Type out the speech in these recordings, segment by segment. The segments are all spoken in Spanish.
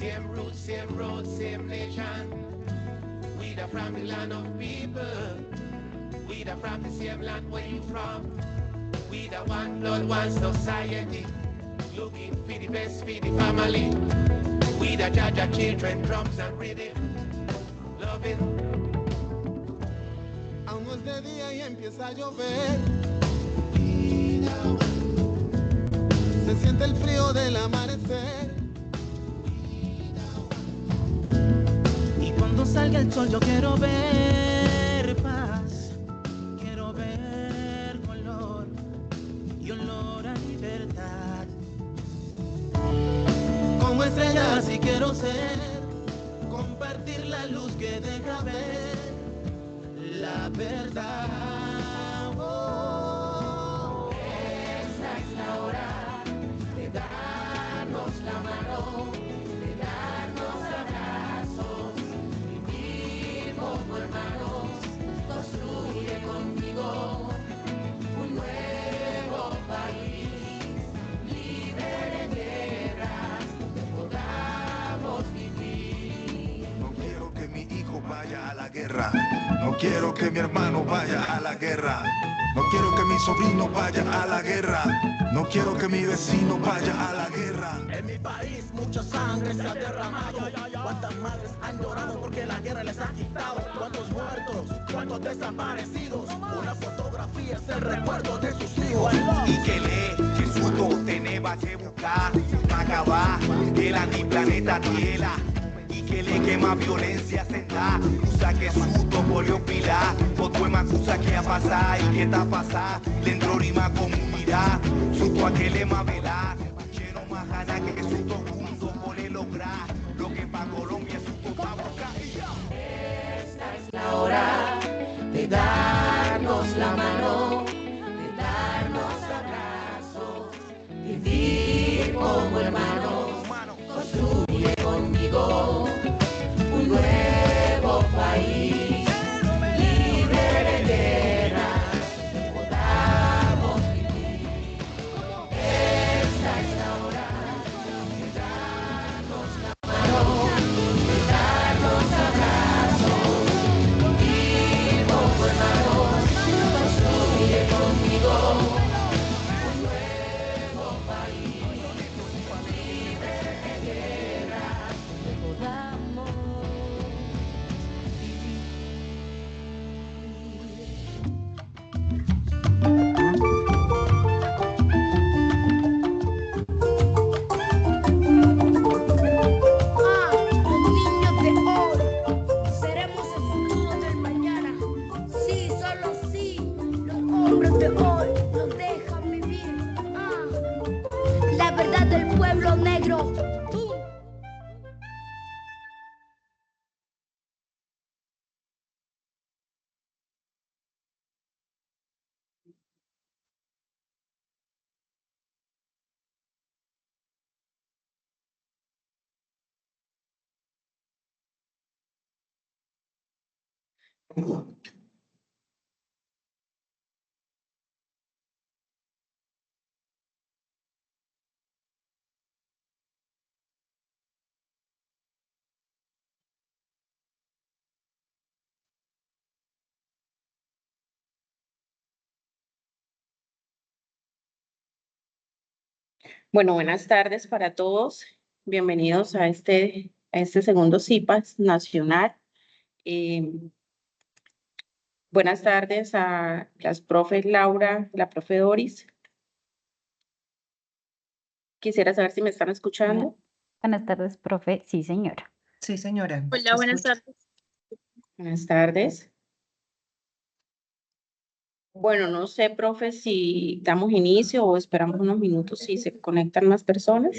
Same roots, same road, same nation. We da from the land of people. We da from the same land where you from. We da one blood, one society. Looking for the best for the family. We da Jaja children, drums and rhythm. Loving. Aún no es de día y empieza a llover. Se siente el frío del amanecer. Y cuando salga el sol yo quiero ver paz, quiero ver color y olor a libertad. Como estrellas y quiero ser, compartir la luz que deja ver la verdad. Oh. Esta es la hora de darnos la mano, de darnos abrazos, vivir como hermanos, construye conmigo un nuevo país, libre de guerras, podamos vivir. No quiero que mi hijo vaya a la guerra. No quiero que mi hermano vaya a la guerra. No quiero que mi sobrino vaya a la guerra. No quiero que mi vecino vaya a la guerra. En mi país mucha sangre se ha derramado. Cuántas madres han llorado porque la guerra les ha quitado. Cuántos muertos, cuántos desaparecidos. Una fotografía es el recuerdo de sus hijos. Y que lee, que susto teneva que buscar para acabar el antiplaneta Tierra. Y que le quema violencia senta, usa que susto polio pilar, poco más cosa que ha pasado y que está pasada, dentro de una comunidad, susto a que le más velar, lleno más gana que susto juntos por lograr, lo que para Colombia susto para buscar. Esta es la hora de darnos la mano, de darnos abrazos, vivir como hermanos, construye conmigo un nuevo país, libre de guerra, podamos vivir. Esta es la hora de darnos la mano, de darnos abrazos, vivir como hermanos, construye conmigo un nuevo país, libre de guerra, podamos vivir. Los niños de hoy seremos el futuro del mañana. Sí, solo sí, los hombres de hoy nos dejan vivir. La verdad del pueblo negro. Bueno, buenas tardes para todos. Bienvenidos a este segundo CIPAS nacional. Buenas tardes a las profes Laura, la profe Doris. Quisiera saber si me están escuchando. Buenas tardes, profe. Sí, señora. Sí, señora. Hola, buenas tardes. Buenas tardes. Bueno, no sé, profe, si damos inicio o esperamos unos minutos si se conectan más personas.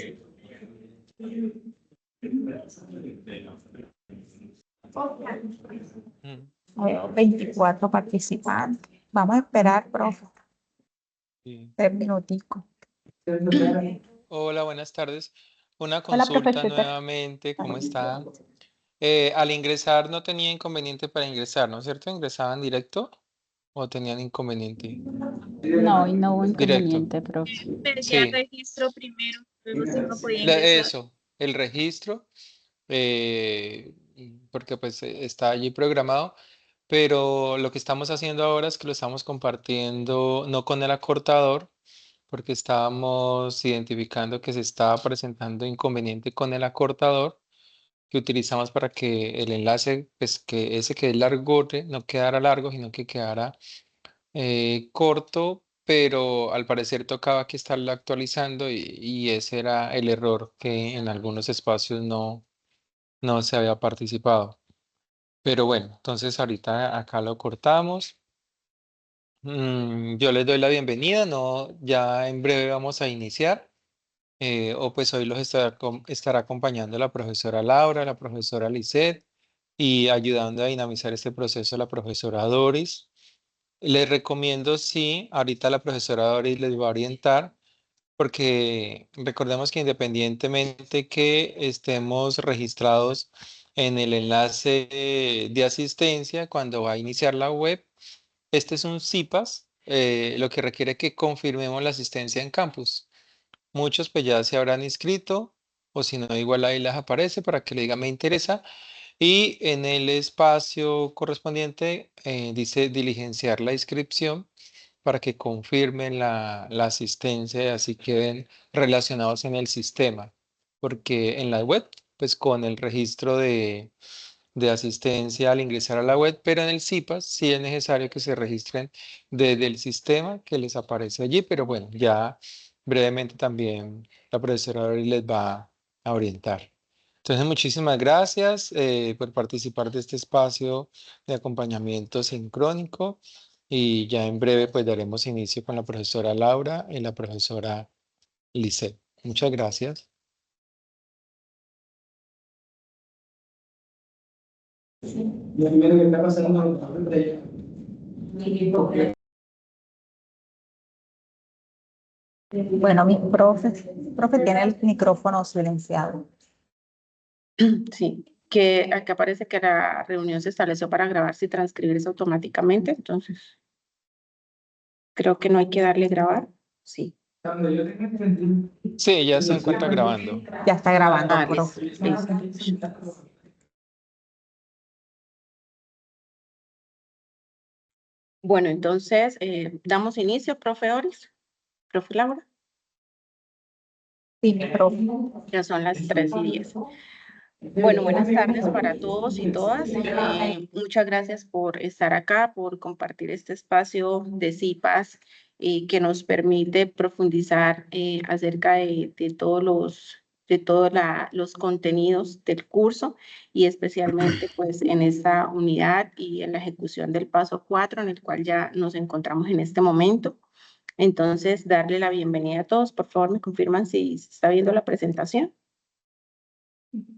Veo 24 participantes. Vamos a esperar, profe. Sí. 3 minuticos. Hola, buenas tardes. Una Hola, consulta profe. nuevamente, ¿cómo está? Al ingresar no tenía inconveniente para ingresar, ¿no es cierto? ¿Ingresaban directo o tenían inconveniente? No, y no hubo Directo. inconveniente, profe. Perdí Sí. el registro primero, luego sí no podía ingresar. Eso, el registro porque pues está allí programado, pero lo que estamos haciendo ahora es que lo estamos compartiendo no con el acortador, porque estábamos identificando que se estaba presentando inconveniente con el acortador que utilizamos para que el enlace, pues que ese que es largote, no quedara largo, sino que quedara corto, pero al parecer tocaba que estarlo actualizando y ese era el error que en algunos espacios no se había participado. Pero bueno, entonces ahorita acá lo cortamos. Yo les doy la bienvenida, no, ya en breve vamos a iniciar. O pues hoy los estará acompañando la profesora Laura, la profesora Lisette y ayudando a dinamizar este proceso la profesora Doris. Les recomiendo, sí, ahorita la profesora Doris les va a orientar, porque recordemos que independientemente que estemos registrados en el enlace de asistencia cuando va a iniciar la web, este es un CIPAS, lo que requiere que confirmemos la asistencia en campus. Muchos pues ya se habrán inscrito, o si no, igual ahí les aparece para que le diga me interesa. Y en el espacio correspondiente dice diligenciar la inscripción para que confirmen la asistencia y así queden relacionados en el sistema. Porque en la web, pues con el registro de asistencia al ingresar a la web, pero en el CIPAS sí es necesario que se registren desde el sistema que les aparece allí, pero bueno, ya brevemente también la profesora Aureli les va a orientar. Entonces, muchísimas gracias por participar de este espacio de acompañamiento sincrónico y ya en breve pues daremos inicio con la profesora Laura y la profesora Lisette. Muchas gracias. Bueno, mi profe tiene el micrófono silenciado. Sí, que acá parece que la reunión se estableció para grabarse y transcribirse automáticamente, entonces creo que no hay que darle grabar. Sí. Sí, ya se encuentra grabando. Ya está grabando, Ah, profe. listo. Bueno, entonces damos inicio, profe Oris, profe Laura. Sí, mi profe. Ya son las 3:10. Bueno, buenas tardes para todos y todas. Muchas gracias por estar acá, por compartir este espacio de CIPAS que nos permite profundizar acerca de todos los contenidos del curso y especialmente pues en esta unidad y en la ejecución del paso 4 en el cual ya nos encontramos en este momento. Entonces, darle la bienvenida a todos. Por favor, me confirman si se está viendo la presentación.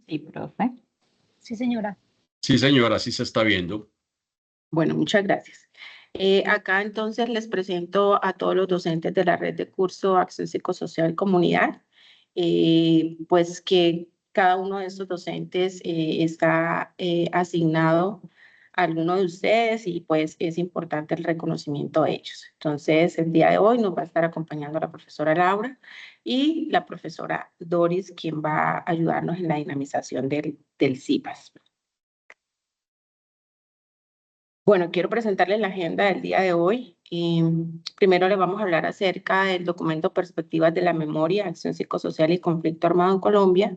Sí, profe. Sí, señora. Sí, señora, sí se está viendo. Bueno, muchas gracias. Acá entonces les presento a todos los docentes de la red de curso Acción Psicosocial Comunidad, pues que cada uno de estos docentes está asignado a alguno de ustedes y pues es importante el reconocimiento de ellos. Entonces, el día de hoy nos va a estar acompañando la profesora Laura y la profesora Doris, quien va a ayudarnos en la dinamización del CIPAS. Bueno, quiero presentarles la agenda del día de hoy. Primero les vamos a hablar acerca del documento Perspectivas de la Memoria, Acción Psicosocial y Conflicto Armado en Colombia.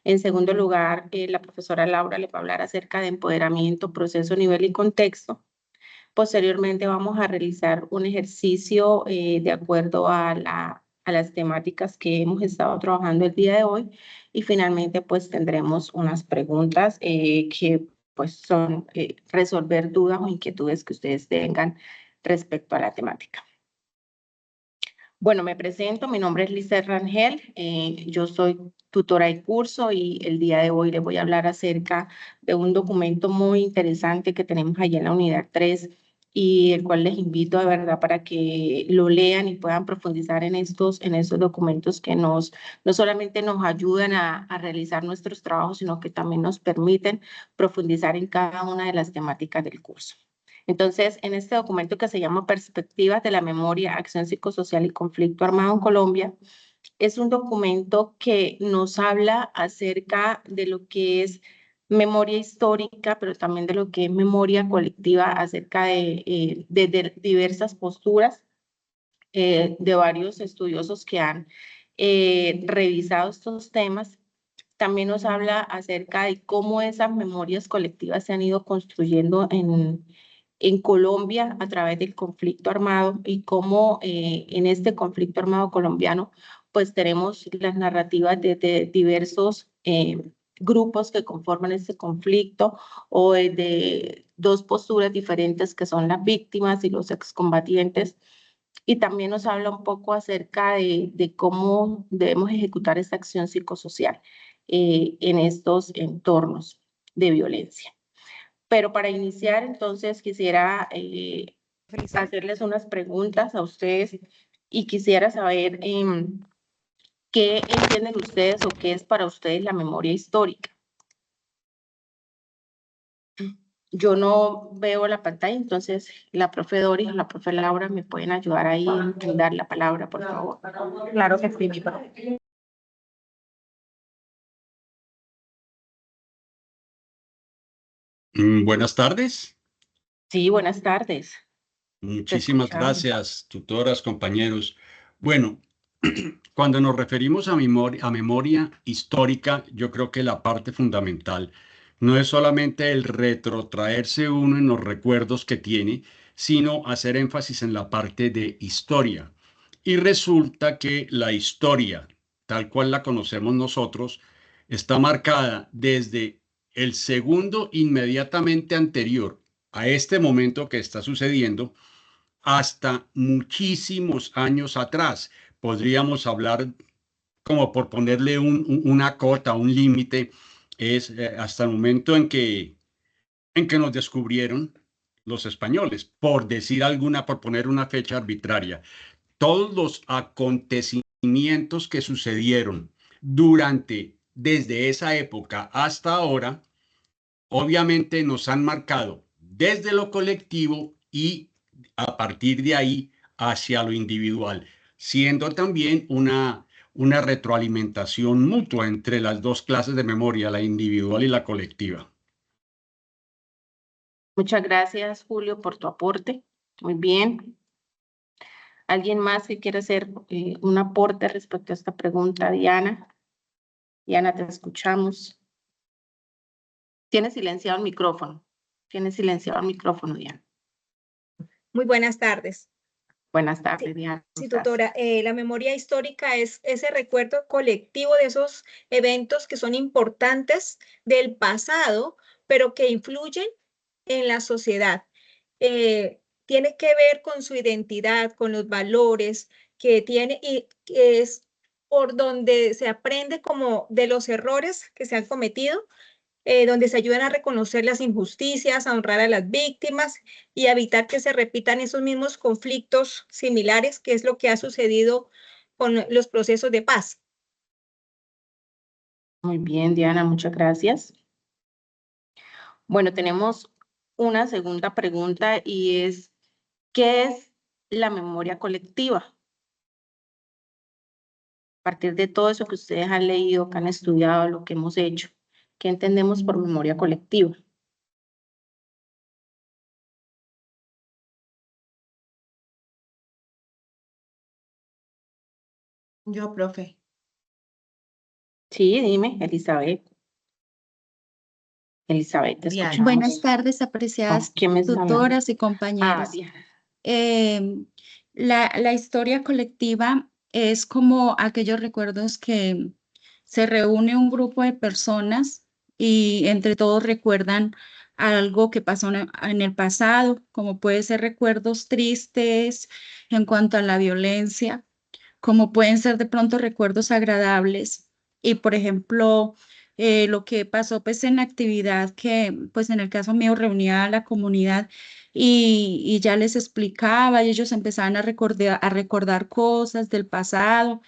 En segundo lugar, la profesora Laura les va a hablar acerca de empoderamiento, proceso, nivel y contexto. Posteriormente vamos a realizar un ejercicio de acuerdo a las temáticas que hemos estado trabajando el día de hoy. Y finalmente, pues tendremos unas preguntas que pues son resolver dudas o inquietudes que ustedes tengan respecto a la temática. Bueno, me presento, mi nombre es Lisette Rangel, yo soy tutora de curso y el día de hoy les voy a hablar acerca de un documento muy interesante que tenemos allá en la unidad 3 y el cual les invito de verdad para que lo lean y puedan profundizar en estos documentos que no solamente nos ayudan a realizar nuestros trabajos, sino que también nos permiten profundizar en cada una de las temáticas del curso. Entonces, en este documento que se llama Perspectivas de la Memoria, Acción Psicosocial y Conflicto Armado en Colombia, es un documento que nos habla acerca de lo que es memoria histórica, pero también de lo que es memoria colectiva acerca de diversas posturas de varios estudiosos que han revisado estos temas. También nos habla acerca de cómo esas memorias colectivas se han ido construyendo en Colombia a través del conflicto armado y cómo en este conflicto armado colombiano pues tenemos las narrativas de diversos grupos que conforman este conflicto o de dos posturas diferentes que son las víctimas y los excombatientes. Y también nos habla un poco acerca de cómo debemos ejecutar esta acción psicosocial en estos entornos de violencia. Pero para iniciar, entonces, quisiera hacerles unas preguntas a ustedes y quisiera saber qué entienden ustedes o qué es para ustedes la memoria histórica. Yo no veo la pantalla, entonces la profe Doris o la profe Laura me pueden ayudar ahí en dar la palabra, por favor. Claro que sí, mi profe. Buenas tardes. Sí, buenas tardes. Muchísimas gracias, tutoras, compañeros. Bueno, cuando nos referimos a memoria histórica, yo creo que la parte fundamental no es solamente el retrotraerse uno en los recuerdos que tiene, sino hacer énfasis en la parte de historia. Y resulta que la historia, tal cual la conocemos nosotros, está marcada desde el segundo inmediatamente anterior a este momento que está sucediendo hasta muchísimos años atrás. Podríamos hablar, como por ponerle una cota, un límite, es hasta el momento en que nos descubrieron los españoles, por decir alguna, por poner una fecha arbitraria. Todos los acontecimientos que sucedieron desde esa época hasta ahora, obviamente nos han marcado desde lo colectivo y a partir de ahí hacia lo individual, siendo también una retroalimentación mutua entre las dos clases de memoria, la individual y la colectiva. Muchas gracias, Julio, por tu aporte. Muy bien. ¿Alguien más que quiera hacer un aporte respecto a esta pregunta? Diana. Diana, te escuchamos. Tienes silenciado el micrófono. Tienes silenciado el micrófono, Diana. Muy buenas tardes. Buenas tardes, Diana. Sí, tutora. La memoria histórica es ese recuerdo colectivo de esos eventos que son importantes del pasado, pero que influyen en la sociedad. Tiene que ver con su identidad, con los valores que tiene y que es por donde se aprende como de los errores que se han cometido, donde se ayudan a reconocer las injusticias, a honrar a las víctimas y a evitar que se repitan esos mismos conflictos similares, que es lo que ha sucedido con los procesos de paz. Muy bien, Diana, muchas gracias. Bueno, tenemos una segunda pregunta y es, ¿qué es la memoria colectiva? A partir de todo eso que ustedes han leído, que han estudiado, lo que hemos hecho, ¿qué entendemos por memoria colectiva? Yo, profe. Sí, dime, Elizabeth. Elizabeth, te escuchamos. Buenas tardes, apreciadas tutoras y compañeros. La historia colectiva es como aquellos recuerdos que se reúne un grupo de personas y entre todos recuerdan algo que pasó en el pasado, como puede ser recuerdos tristes en cuanto a la violencia, como pueden ser de pronto recuerdos agradables. Y por ejemplo, lo que pasó pues en la actividad que pues en el caso mío reunía a la comunidad y ya les explicaba y ellos empezaban a recordar cosas del pasado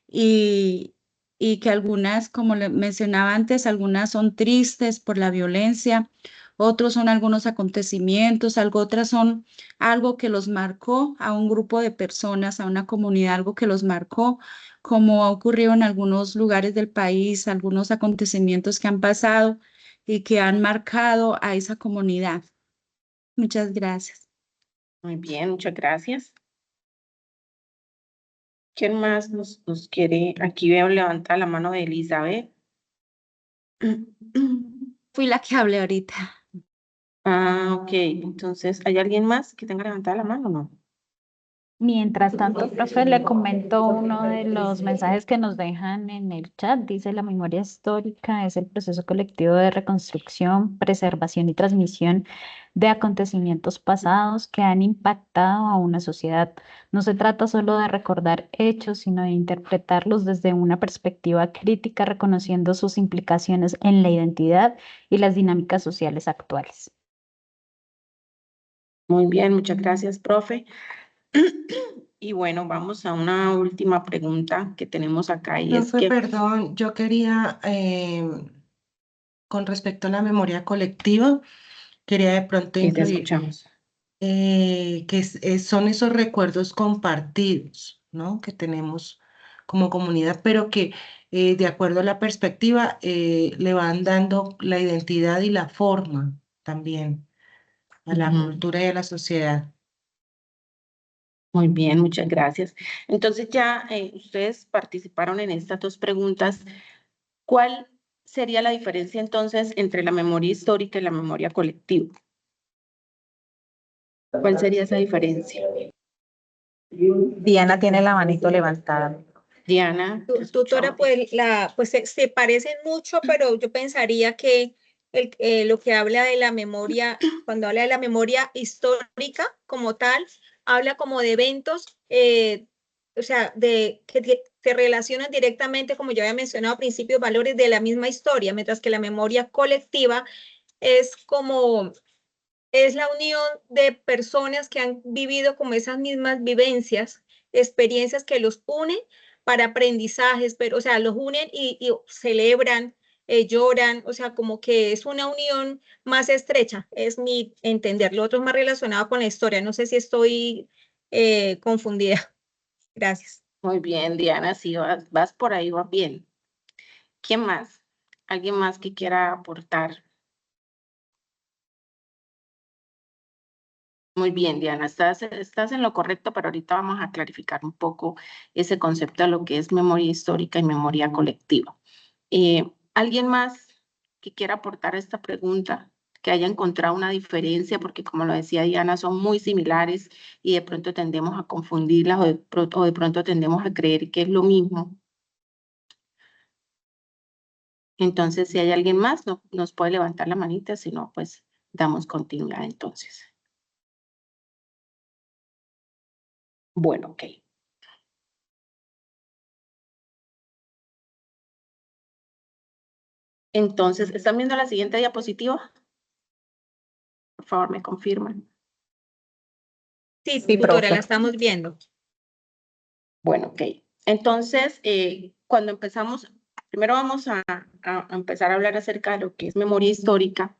y que algunas, como le mencionaba antes, algunas son tristes por la violencia, otros son algunos acontecimientos, otras son algo que los marcó a un grupo de personas, a una comunidad, algo que los marcó como ha ocurrido en algunos lugares del país, algunos acontecimientos que han pasado y que han marcado a esa comunidad. Muchas gracias. Muy bien, muchas gracias. ¿Quién más nos quiere? Aquí veo levantar la mano de Elizabeth. Fui la que hablé ahorita. Ah, ok. Entonces, ¿hay alguien más que tenga levantada la mano o no? Mientras tanto, profe, le comento uno de los mensajes que nos dejan en el chat. Dice: la memoria histórica es el proceso colectivo de reconstrucción, preservación y transmisión de acontecimientos pasados que han impactado a una sociedad. No se trata solo de recordar hechos, sino de interpretarlos desde una perspectiva crítica, reconociendo sus implicaciones en la identidad y las dinámicas sociales actuales. Muy bien, muchas gracias, profe. Y bueno, vamos a una última pregunta que tenemos acá y es Profe, que... perdón, yo quería, con respecto a la memoria colectiva, quería de pronto Sí, te incluir escuchamos. son esos recuerdos compartidos, ¿no? Que tenemos como comunidad, pero que de acuerdo a la perspectiva le van dando la identidad y la forma también a la cultura y a la sociedad. Muy bien, muchas gracias. Entonces ya ustedes participaron en estas dos preguntas. ¿Cuál sería la diferencia entonces entre la memoria histórica y la memoria colectiva? ¿Cuál sería esa diferencia? Diana tiene la manito levantada. Diana. Tutora, pues se parecen mucho, pero yo pensaría que lo que habla de la memoria, cuando habla de la memoria histórica como tal, habla como de eventos, o sea, que se relacionan directamente, como yo había mencionado, principios, valores de la misma historia, mientras que la memoria colectiva es como, es la unión de personas que han vivido como esas mismas vivencias, experiencias que los unen para aprendizajes, pero, o sea, los unen y celebran, lloran, o sea, como que es una unión más estrecha, es mi entender. Lo otro es más relacionado con la historia. No sé si estoy confundida. Gracias. Muy bien, Diana, sí, vas por ahí, vas bien. ¿Quién más? ¿Alguien más que quiera aportar? Muy bien, Diana, estás en lo correcto, pero ahorita vamos a clarificar un poco ese concepto de lo que es memoria histórica y memoria colectiva. ¿Alguien más que quiera aportar a esta pregunta, que haya encontrado una diferencia? Porque como lo decía Diana, son muy similares y de pronto tendemos a confundirlas o de pronto tendemos a creer que es lo mismo. Entonces, si hay alguien más, nos puede levantar la manita, si no, pues damos continuidad entonces. Bueno, ok. Entonces, ¿están viendo la siguiente diapositiva? Por favor, me confirman. Sí, tutora, la estamos viendo. Bueno, ok. Entonces, cuando empezamos, primero vamos a empezar a hablar acerca de lo que es memoria histórica.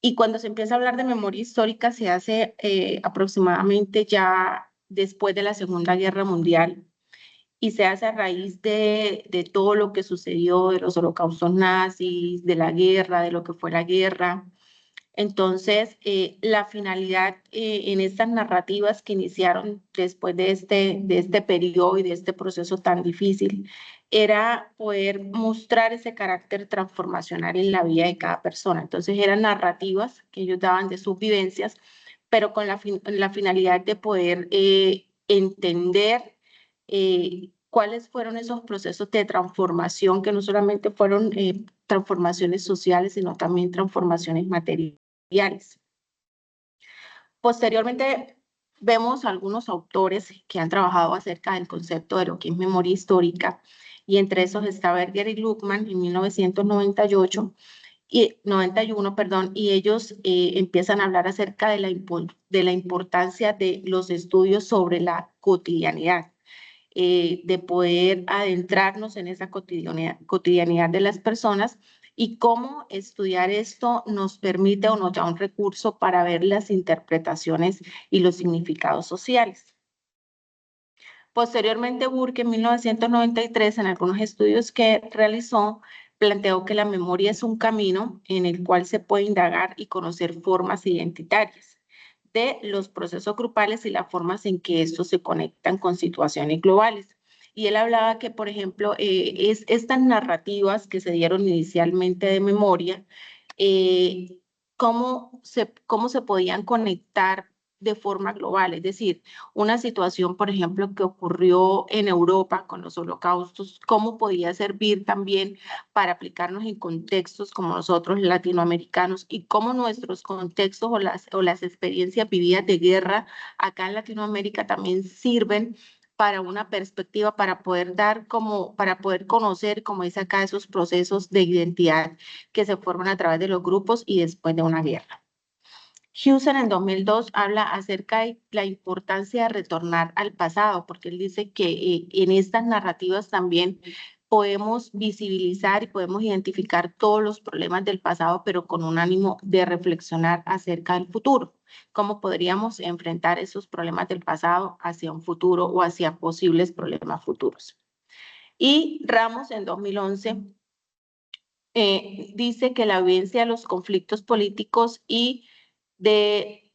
Y cuando se empieza a hablar de memoria histórica, se hace aproximadamente ya después de la Segunda Guerra Mundial. Y se hace a raíz de todo lo que sucedió, de los holocaustos nazis, de la guerra, de lo que fue la guerra. Entonces, la finalidad en estas narrativas que iniciaron después de este periodo y de este proceso tan difícil era poder mostrar ese carácter transformacional en la vida de cada persona. Entonces, eran narrativas que ellos daban de sus vivencias, pero con la finalidad de poder entender cuáles fueron esos procesos de transformación, que no solamente fueron transformaciones sociales, sino también transformaciones materiales. Posteriormente, vemos algunos autores que han trabajado acerca del concepto de lo que es memoria histórica, y entre esos está Berger y Luckmann en 1991, y ellos empiezan a hablar acerca de la importancia de los estudios sobre la cotidianidad. De poder adentrarnos en esa cotidianidad de las personas y cómo estudiar esto nos permite o nos da un recurso para ver las interpretaciones y los significados sociales. Posteriormente, Burke en 1993, en algunos estudios que realizó, planteó que la memoria es un camino en el cual se puede indagar y conocer formas identitarias de los procesos grupales y las formas en que estos se conectan con situaciones globales. Y él hablaba que, por ejemplo, estas narrativas que se dieron inicialmente de memoria, cómo se podían conectar de forma global, es decir, una situación, por ejemplo, que ocurrió en Europa con los holocaustos, cómo podía servir también para aplicarnos en contextos como nosotros latinoamericanos y cómo nuestros contextos o las experiencias vividas de guerra acá en Latinoamérica también sirven para una perspectiva, para poder conocer, como dice acá, esos procesos de identidad que se forman a través de los grupos y después de una guerra. Hewson en 2002 habla acerca de la importancia de retornar al pasado, porque él dice que en estas narrativas también podemos visibilizar y podemos identificar todos los problemas del pasado, pero con un ánimo de reflexionar acerca del futuro. ¿Cómo podríamos enfrentar esos problemas del pasado hacia un futuro o hacia posibles problemas futuros? Y Ramos en 2011 dice que la vivencia de los conflictos políticos y de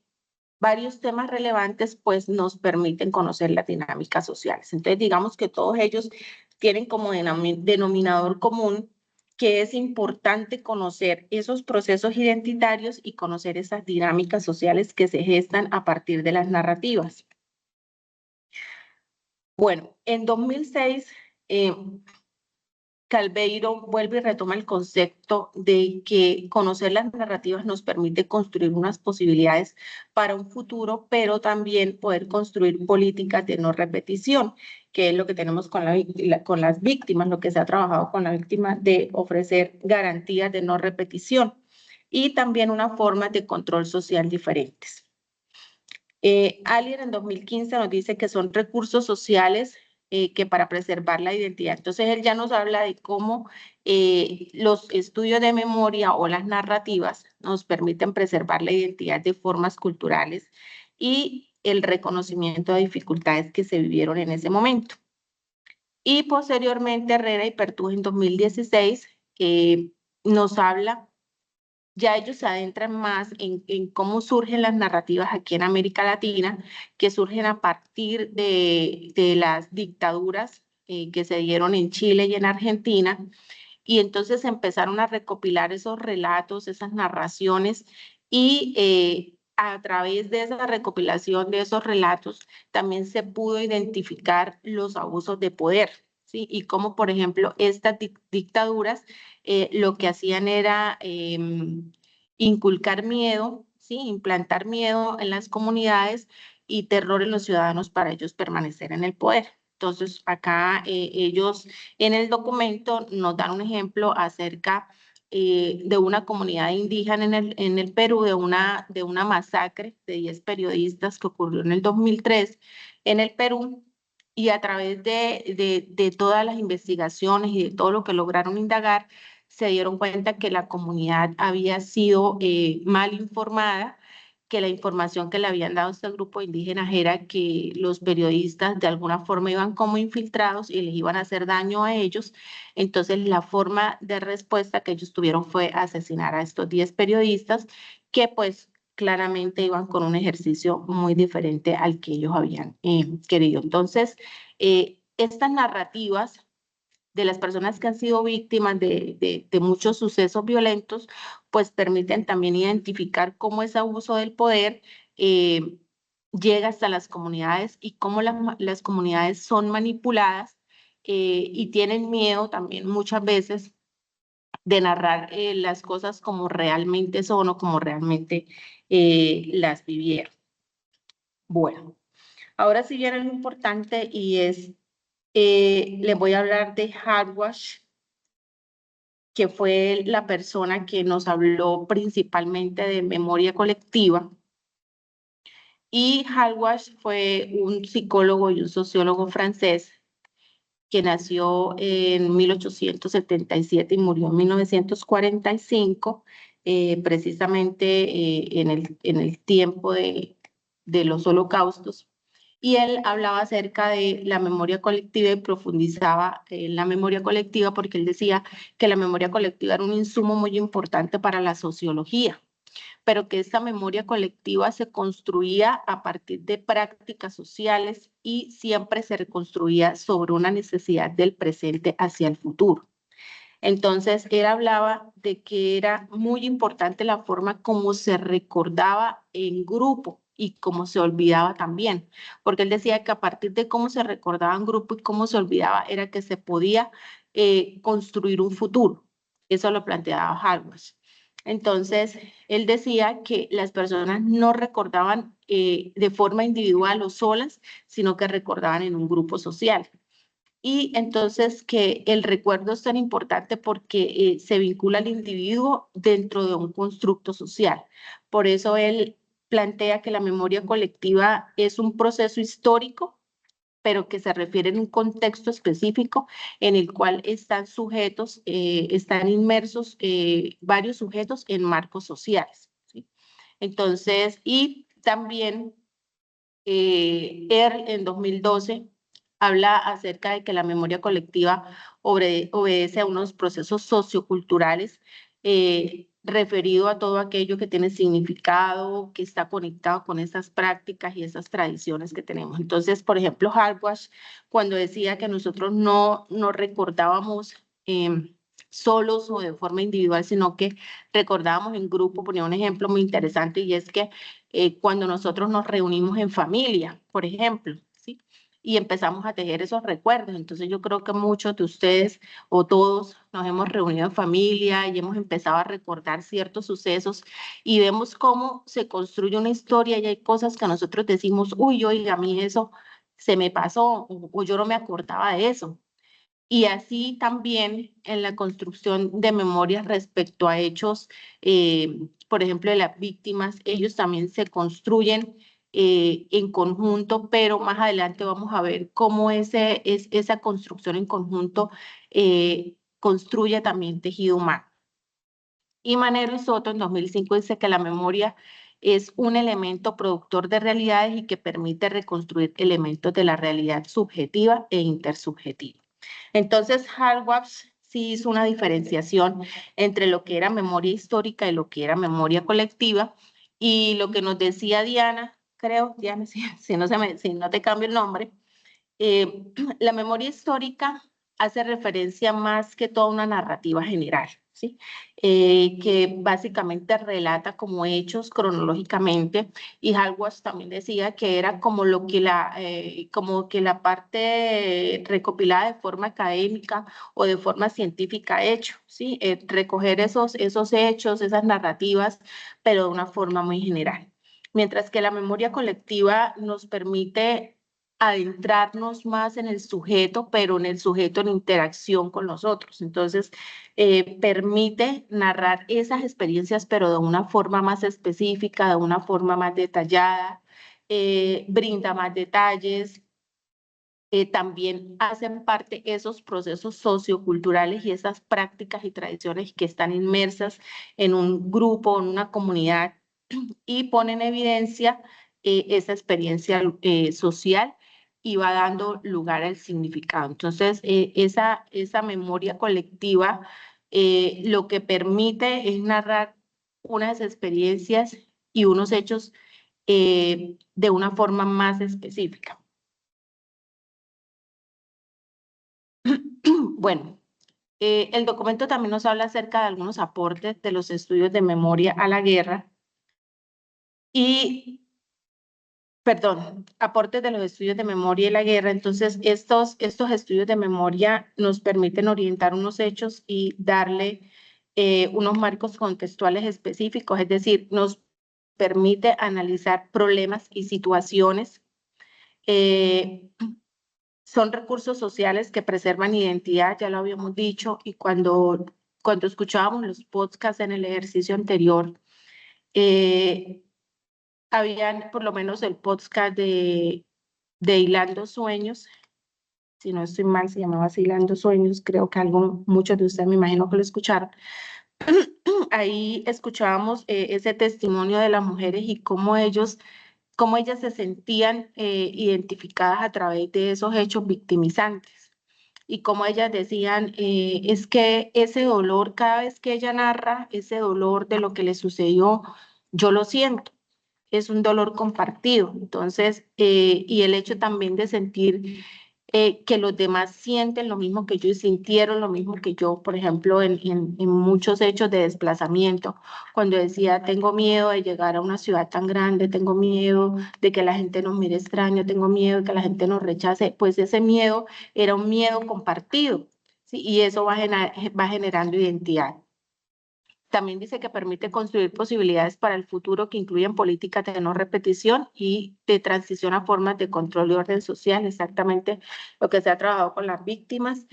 varios temas relevantes, pues nos permiten conocer las dinámicas sociales. Entonces, digamos que todos ellos tienen como denominador común que es importante conocer esos procesos identitarios y conocer esas dinámicas sociales que se gestan a partir de las narrativas. Bueno, en 2006, Calveiro vuelve y retoma el concepto de que conocer las narrativas nos permite construir unas posibilidades para un futuro, pero también poder construir políticas de no repetición, que es lo que tenemos con las víctimas, lo que se ha trabajado con la víctima, de ofrecer garantías de no repetición y también una forma de control social diferentes. Allier en 2015 nos dice que son recursos sociales que para preservar la identidad. Entonces, él ya nos habla de cómo los estudios de memoria o las narrativas nos permiten preservar la identidad de formas culturales y el reconocimiento de dificultades que se vivieron en ese momento. Y posteriormente, Herrera y Pertús en 2016 nos habla. Ya ellos se adentran más en cómo surgen las narrativas aquí en América Latina, que surgen a partir de las dictaduras que se dieron en Chile y en Argentina, y entonces empezaron a recopilar esos relatos, esas narraciones, y a través de esa recopilación de esos relatos también se pudo identificar los abusos de poder, ¿sí? Y cómo, por ejemplo, estas dictaduras lo que hacían era inculcar miedo, ¿sí? Implantar miedo en las comunidades y terror en los ciudadanos para ellos permanecer en el poder. Entonces, acá ellos en el documento nos dan un ejemplo acerca de una comunidad indígena en el Perú, de una masacre de 10 periodistas que ocurrió en el 2003 en el Perú, y a través de todas las investigaciones y de todo lo que lograron indagar, se dieron cuenta que la comunidad había sido mal informada, que la información que le habían dado a este grupo de indígenas era que los periodistas de alguna forma iban como infiltrados y les iban a hacer daño a ellos. Entonces, la forma de respuesta que ellos tuvieron fue asesinar a estos 10 periodistas que pues claramente iban con un ejercicio muy diferente al que ellos habían querido. Entonces, estas narrativas de las personas que han sido víctimas de muchos sucesos violentos, pues permiten también identificar cómo ese abuso del poder llega hasta las comunidades y cómo las comunidades son manipuladas y tienen miedo también muchas veces de narrar las cosas como realmente son o como realmente las vivieron. Bueno, ahora sí viene lo importante y es les voy a hablar de Hardwash, que fue la persona que nos habló principalmente de memoria colectiva. Y Hardwash fue un psicólogo y un sociólogo francés que nació en 1877 y murió en 1945, precisamente en el tiempo de los holocaustos. y él hablaba acerca de la memoria colectiva y profundizaba en la memoria colectiva porque él decía que la memoria colectiva era un insumo muy importante para la sociología, pero que esta memoria colectiva se construía a partir de prácticas sociales y siempre se reconstruía sobre una necesidad del presente hacia el futuro. Entonces, él hablaba de que era muy importante la forma como se recordaba en grupo y cómo se olvidaba también, porque él decía que a partir de cómo se recordaba en grupo y cómo se olvidaba era que se podía construir un futuro. Eso lo planteaba Hallward. Entonces, él decía que las personas no recordaban de forma individual o solas, sino que recordaban en un grupo social. Y entonces que el recuerdo es tan importante porque se vincula al individuo dentro de un constructo social. Por eso él plantea que la memoria colectiva es un proceso histórico, pero que se refiere en un contexto específico en el cual están sujetos, están inmersos varios sujetos en marcos sociales, ¿sí? Entonces, y también Earl en 2012 habla acerca de que la memoria colectiva obedece a unos procesos socioculturales referido a todo aquello que tiene significado, que está conectado con esas prácticas y esas tradiciones que tenemos. Entonces, por ejemplo, Hallward, cuando decía que nosotros no recordábamos solos o de forma individual, sino que recordábamos en grupo, ponía un ejemplo muy interesante y es que cuando nosotros nos reunimos en familia, por ejemplo, ¿sí? Y empezamos a tejer esos recuerdos. Entonces yo creo que muchos de ustedes o todos nos hemos reunido en familia y hemos empezado a recordar ciertos sucesos y vemos cómo se construye una historia y hay cosas que nosotros decimos, uy, oiga, a mí eso se me pasó o yo no me acordaba de eso. Y así también en la construcción de memorias respecto a hechos, por ejemplo, de las víctimas, ellos también se construyen en conjunto, pero más adelante vamos a ver cómo esa construcción en conjunto construye también tejido humano. Y Manero y Soto en 2005 dice que la memoria es un elemento productor de realidades y que permite reconstruir elementos de la realidad subjetiva e intersubjetiva. Entonces, Hallward sí hizo una diferenciación entre lo que era memoria histórica y lo que era memoria colectiva. Y lo que nos decía Diana, creo, Diana, si no te cambio el nombre, la memoria histórica hace referencia más que toda una narrativa general, ¿sí? Que básicamente relata como hechos cronológicamente, y Hallward también decía que era como lo que como que la parte recopilada de forma académica o de forma científica ha hecho, ¿sí? Recoger esos hechos, esas narrativas, pero de una forma muy general. Mientras que la memoria colectiva nos permite adentrarnos más en el sujeto, pero en el sujeto en interacción con los otros. Entonces, permite narrar esas experiencias, pero de una forma más específica, de una forma más detallada, brinda más detalles. También hacen parte esos procesos socioculturales y esas prácticas y tradiciones que están inmersas en un grupo, en una comunidad, y ponen en evidencia esa experiencia social y va dando lugar al significado. Entonces, esa memoria colectiva lo que permite es narrar unas experiencias y unos hechos de una forma más específica. Bueno, el documento también nos habla acerca de algunos aportes de los estudios de memoria a la guerra y aportes de los estudios de memoria y la guerra. Entonces, estos estudios de memoria nos permiten orientar unos hechos y darle unos marcos contextuales específicos, es decir, nos permite analizar problemas y situaciones. Son recursos sociales que preservan identidad, ya lo habíamos dicho, y cuando escuchábamos los podcasts en el ejercicio anterior, habían por lo menos el podcast de Hilando Sueños, si no estoy mal, se llamaba así, Hilando Sueños, creo que muchos de ustedes me imagino que lo escucharon. Ahí escuchábamos ese testimonio de las mujeres y cómo ellos cómo ellas se sentían identificadas a través de esos hechos victimizantes. Y como ellas decían, es que ese dolor, cada vez que ella narra ese dolor de lo que le sucedió, yo lo siento, es un dolor compartido. Entonces, y el hecho también de sentir que los demás sienten lo mismo que yo y sintieron lo mismo que yo, por ejemplo, en muchos hechos de desplazamiento, cuando decía, tengo miedo de llegar a una ciudad tan grande, tengo miedo de que la gente nos mire extraño, tengo miedo de que la gente nos rechace, pues ese miedo era un miedo compartido, ¿sí? Y eso va generando identidad. También dice que permite construir posibilidades para el futuro que incluyen políticas de no repetición y de transición a formas de control y orden social, exactamente lo que se ha trabajado con las víctimas,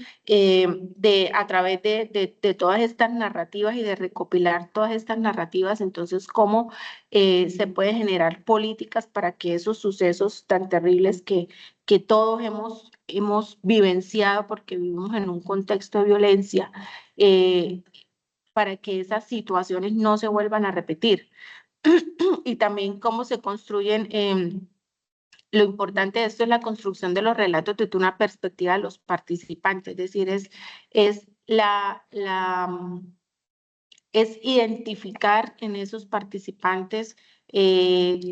a través de todas estas narrativas y de recopilar todas estas narrativas, entonces cómo se puede generar políticas para que esos sucesos tan terribles que todos hemos vivenciado porque vivimos en un contexto de violencia, para que esas situaciones no se vuelvan a repetir. Y también cómo se construyen, lo importante de esto es la construcción de los relatos desde una perspectiva de los participantes, es decir, es identificar en esos participantes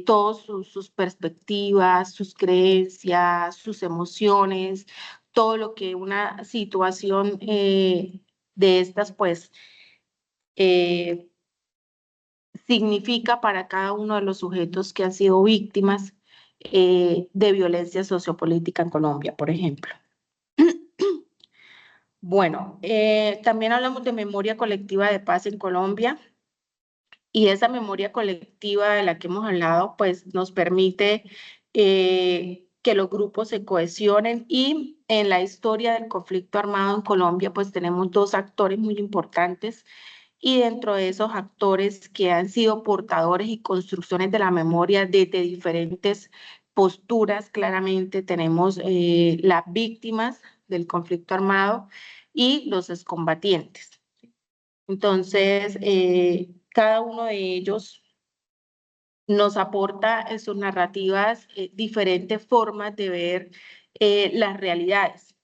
todas sus perspectivas, sus creencias, sus emociones, todo lo que una situación de estas, pues, significa para cada uno de los sujetos que han sido víctimas de violencia sociopolítica en Colombia, por ejemplo. Bueno, también hablamos de memoria colectiva de paz en Colombia, y esa memoria colectiva de la que hemos hablado, pues nos permite que los grupos se cohesionen, y en la historia del conflicto armado en Colombia, pues tenemos dos actores muy importantes, y dentro de esos actores que han sido portadores y construcciones de la memoria desde diferentes posturas, claramente tenemos las víctimas del conflicto armado y los excombatientes. Entonces, cada uno de ellos nos aporta en sus narrativas diferentes formas de ver las realidades.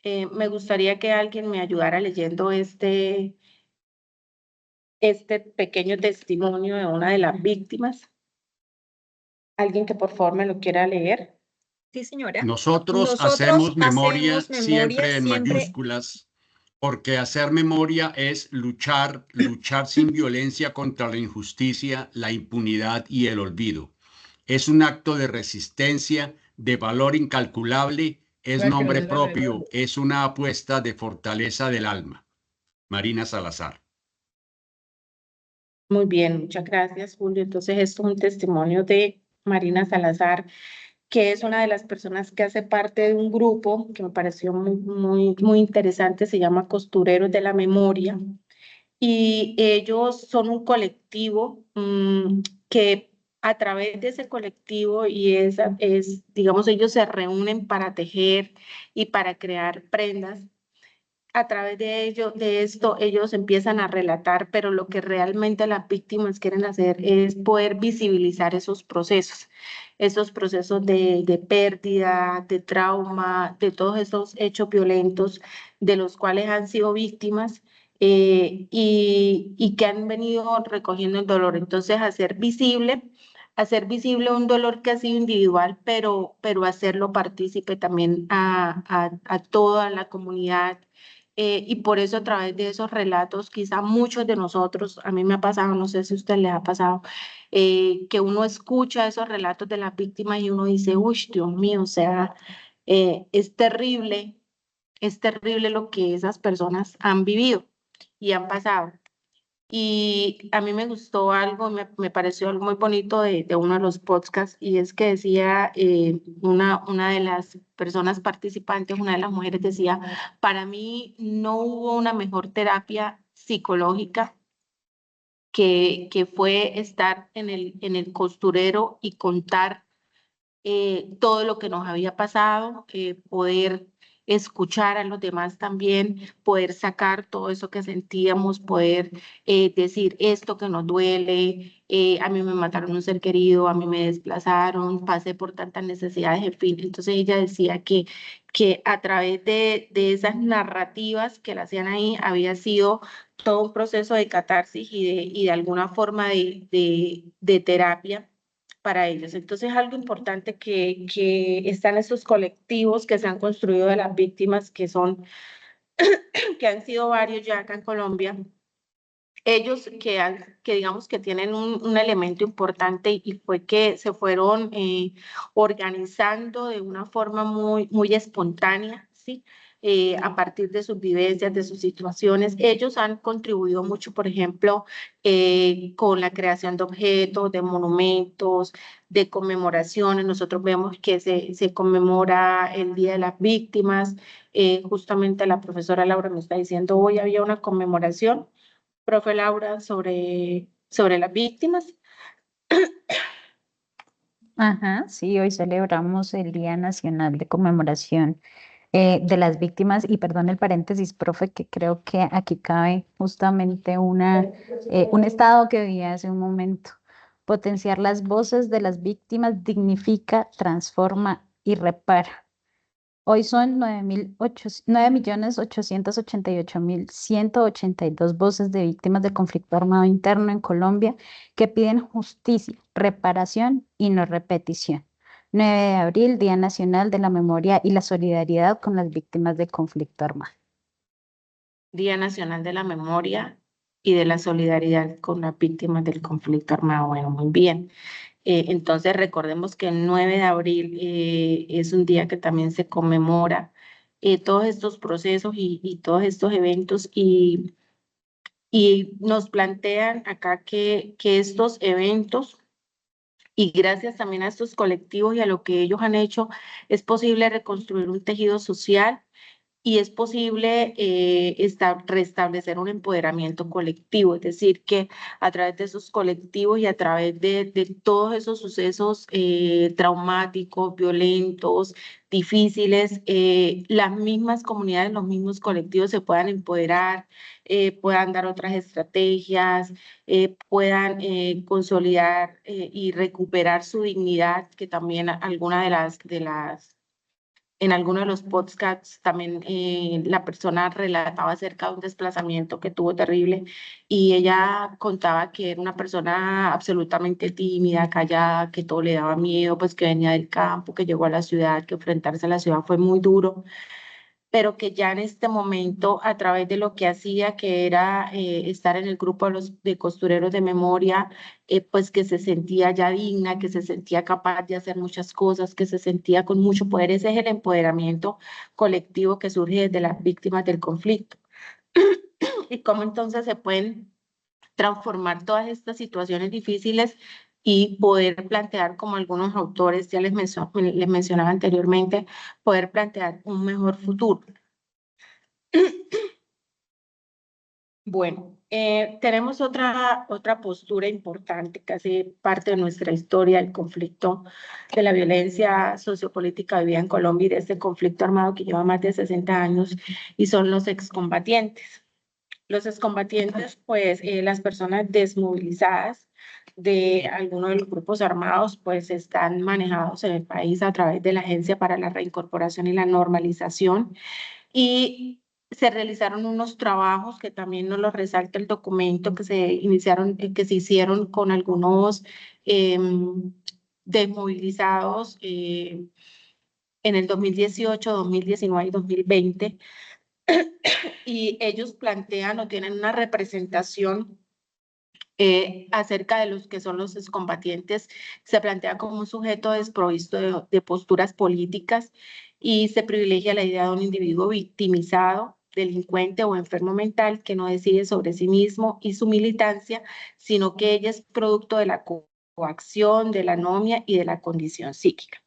Me gustaría que alguien me ayudara leyendo este pequeño testimonio de una de las víctimas. Alguien que por favor me lo quiera leer. Sí, señora. Nosotros hacemos memoria siempre en mayúsculas, porque hacer memoria es luchar sin violencia contra la injusticia, la impunidad y el olvido. Es un acto de resistencia, de valor incalculable, es nombre propio, es una apuesta de fortaleza del alma. Marina Salazar. Muy bien, muchas gracias, Julio. Entonces, esto es un testimonio de Marina Salazar, que es una de las personas que hace parte de un grupo que me pareció muy interesante, se llama Costureros de la Memoria, y ellos son un colectivo que a través de ese colectivo digamos, ellos se reúnen para tejer y para crear prendas. A través de esto, ellos empiezan a relatar, pero lo que realmente las víctimas quieren hacer es poder visibilizar esos procesos de pérdida, de trauma, de todos esos hechos violentos de los cuales han sido víctimas, y que han venido recogiendo el dolor. Entonces, hacer visible un dolor que ha sido individual, pero hacerlo partícipe también a toda la comunidad. Y por eso a través de esos relatos, quizá muchos de nosotros, a mí me ha pasado, no sé si a usted les ha pasado, que uno escucha esos relatos de las víctimas y uno dice, uy, Dios mío, o sea, es terrible lo que esas personas han vivido y han pasado. Y a mí me gustó algo, me pareció algo muy bonito de uno de los podcasts, y es que decía una de las personas participantes, una de las mujeres decía, para mí no hubo una mejor terapia psicológica que fue estar en el costurero y contar todo lo que nos había pasado, poder escuchar a los demás también, poder sacar todo eso que sentíamos, poder decir esto que nos duele, a mí me mataron un ser querido, a mí me desplazaron, pasé por tantas necesidades, en fin. Entonces ella decía que a través de esas narrativas que la hacían ahí había sido todo un proceso de catarsis y de alguna forma de terapia para ellos. Entonces, algo importante que están esos colectivos que se han construido de las víctimas, que han sido varios ya acá en Colombia, ellos que digamos que tienen un elemento importante y fue que se fueron organizando de una forma muy espontánea, ¿sí? A partir de sus vivencias, de sus situaciones. Ellos han contribuido mucho, por ejemplo, con la creación de objetos, de monumentos, de conmemoraciones. Nosotros vemos que se conmemora el Día de las Víctimas. Justamente la profesora Laura me está diciendo, hoy había una conmemoración, profe Laura, sobre las víctimas. Ajá, sí, hoy celebramos el Día Nacional de Conmemoración de las Víctimas y perdón el paréntesis, profe, que creo que aquí cabe justamente un estado que vi hace un momento. Potenciar las voces de las víctimas dignifica, transforma y repara. Hoy son 9.888.182 voces de víctimas de conflicto armado interno en Colombia que piden justicia, reparación y no repetición. 9 de abril, Día Nacional de la Memoria y la Solidaridad con las Víctimas de Conflicto Armado. Día Nacional de la Memoria y de la Solidaridad con las Víctimas del Conflicto Armado. Bueno, muy bien. Entonces recordemos que el 9 de abril es un día que también se conmemora todos estos procesos y todos estos eventos y nos plantean acá que estos eventos y gracias también a estos colectivos y a lo que ellos han hecho es posible reconstruir un tejido social y es posible restablecer un empoderamiento colectivo, es decir, que a través de esos colectivos y a través de todos esos sucesos traumáticos, violentos, difíciles, las mismas comunidades, los mismos colectivos se puedan empoderar, puedan dar otras estrategias, puedan consolidar y recuperar su dignidad, que también alguna en alguno de los podcasts también la persona relataba acerca de un desplazamiento que tuvo terrible y ella contaba que era una persona absolutamente tímida, callada, que todo le daba miedo, pues que venía del campo, que llegó a la ciudad, que enfrentarse a la ciudad fue muy duro, pero que ya en este momento, a través de lo que hacía, que era estar en el grupo de costureros de memoria, pues que se sentía ya digna, que se sentía capaz de hacer muchas cosas, que se sentía con mucho poder. Ese es el empoderamiento colectivo que surge desde las víctimas del conflicto. Y cómo entonces se pueden transformar todas estas situaciones difíciles y poder plantear, como algunos autores ya les mencionaba anteriormente, poder plantear un mejor futuro. Bueno, tenemos otra postura importante que hace parte de nuestra historia, el conflicto de la violencia sociopolítica vivida en Colombia y de este conflicto armado que lleva más de 60 años y son los excombatientes. Los excombatientes, pues las personas desmovilizadas de alguno de los grupos armados, pues están manejados en el país a través de la Agencia para la Reincorporación y la Normalización y se realizaron unos trabajos que también nos lo resalta el documento que se hicieron con algunos desmovilizados en el 2018, 2019 y 2020. Y ellos plantean o tienen una representación acerca de los que son los excombatientes. Se plantea como un sujeto desprovisto de posturas políticas y se privilegia la idea de un individuo victimizado, delincuente o enfermo mental que no decide sobre sí mismo y su militancia, sino que ella es producto de la coacción, de la anomia y de la condición psíquica.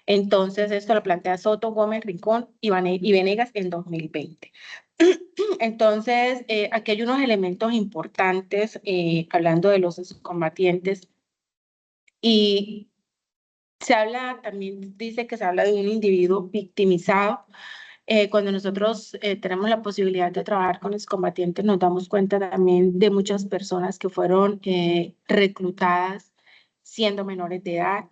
Entonces, esto lo plantea Soto, Gómez, Rincón y Venegas en 2020. Entonces, aquí hay unos elementos importantes hablando de los excombatientes y se habla, también dice que se habla de un individuo victimizado Cuando nosotros tenemos la posibilidad de trabajar con excombatientes, nos damos cuenta también de muchas personas que fueron reclutadas siendo menores de edad,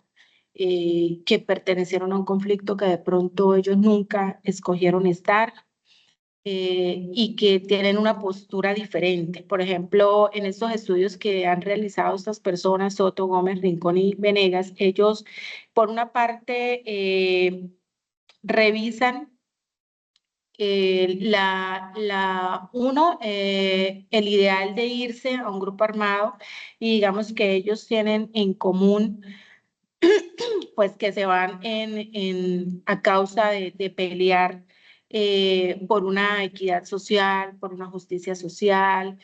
que pertenecieron a un conflicto que de pronto ellos nunca escogieron estar, y que tienen una postura diferente. Por ejemplo, en estos estudios que han realizado estas personas, Soto, Gómez, Rincón y Venegas, ellos, por una parte, revisan el ideal de irse a un grupo armado, y digamos que ellos tienen en común pues que se van a causa de pelear por una equidad social, por una justicia social,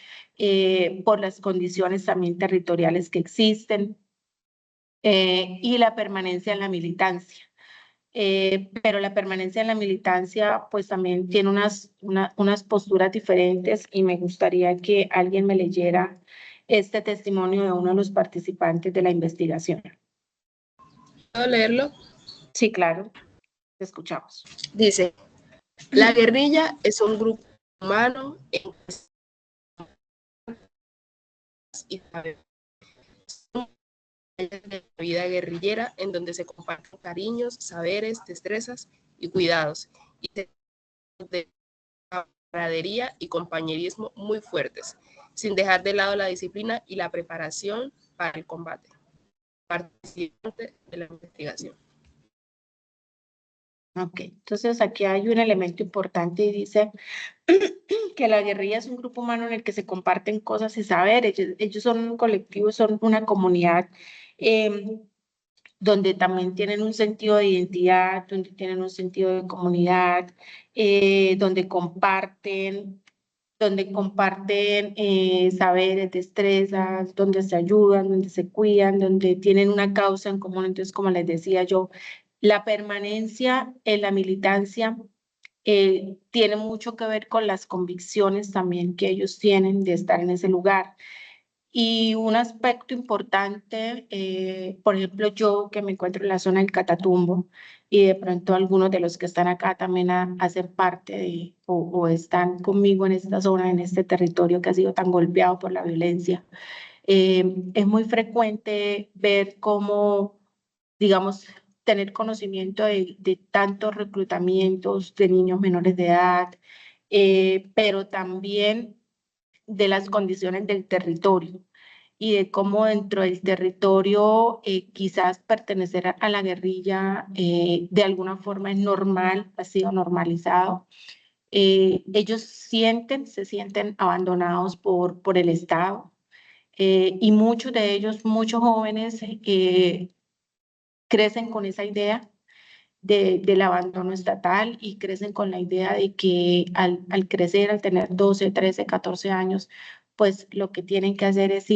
por las condiciones también territoriales que existen, y la permanencia en la militancia. Pero la permanencia en la militancia pues también tiene unas posturas diferentes, y me gustaría que alguien me leyera este testimonio de uno de los participantes de la investigación. ¿Puedo leerlo? Sí, claro, te escuchamos. Dice, la guerrilla es un grupo humano y de la vida guerrillera en donde se comparten cariños, saberes, destrezas y cuidados, y de camaradería y compañerismo muy fuertes, sin dejar de lado la disciplina y la preparación para el combate. Participante de la investigación. Ok, entonces aquí hay un elemento importante y dice que la guerrilla es un grupo humano en el que se comparten cosas y saberes. Ellos son un colectivo, son una comunidad donde también tienen un sentido de identidad, donde tienen un sentido de comunidad, donde comparten saberes, destrezas, donde se ayudan, donde se cuidan, donde tienen una causa en común. Entonces, como les decía yo, la permanencia en la militancia tiene mucho que ver con las convicciones también que ellos tienen de estar en ese lugar. Y un aspecto importante, por ejemplo, yo que me encuentro en la zona del Catatumbo, y de pronto algunos de los que están acá también hacen parte de, o están conmigo en esta zona, en este territorio que ha sido tan golpeado por la violencia, es muy frecuente ver cómo, digamos, tener conocimiento de tantos reclutamientos de niños menores de edad, pero también de las condiciones del territorio, y de cómo dentro del territorio quizás pertenecer a la guerrilla de alguna forma es normal, ha sido normalizado. Ellos se sienten abandonados por el Estado, y muchos de ellos, muchos jóvenes, crecen con esa idea del abandono estatal, y crecen con la idea de que al crecer, al tener 12, 13, 14 años, pues lo que tienen que hacer es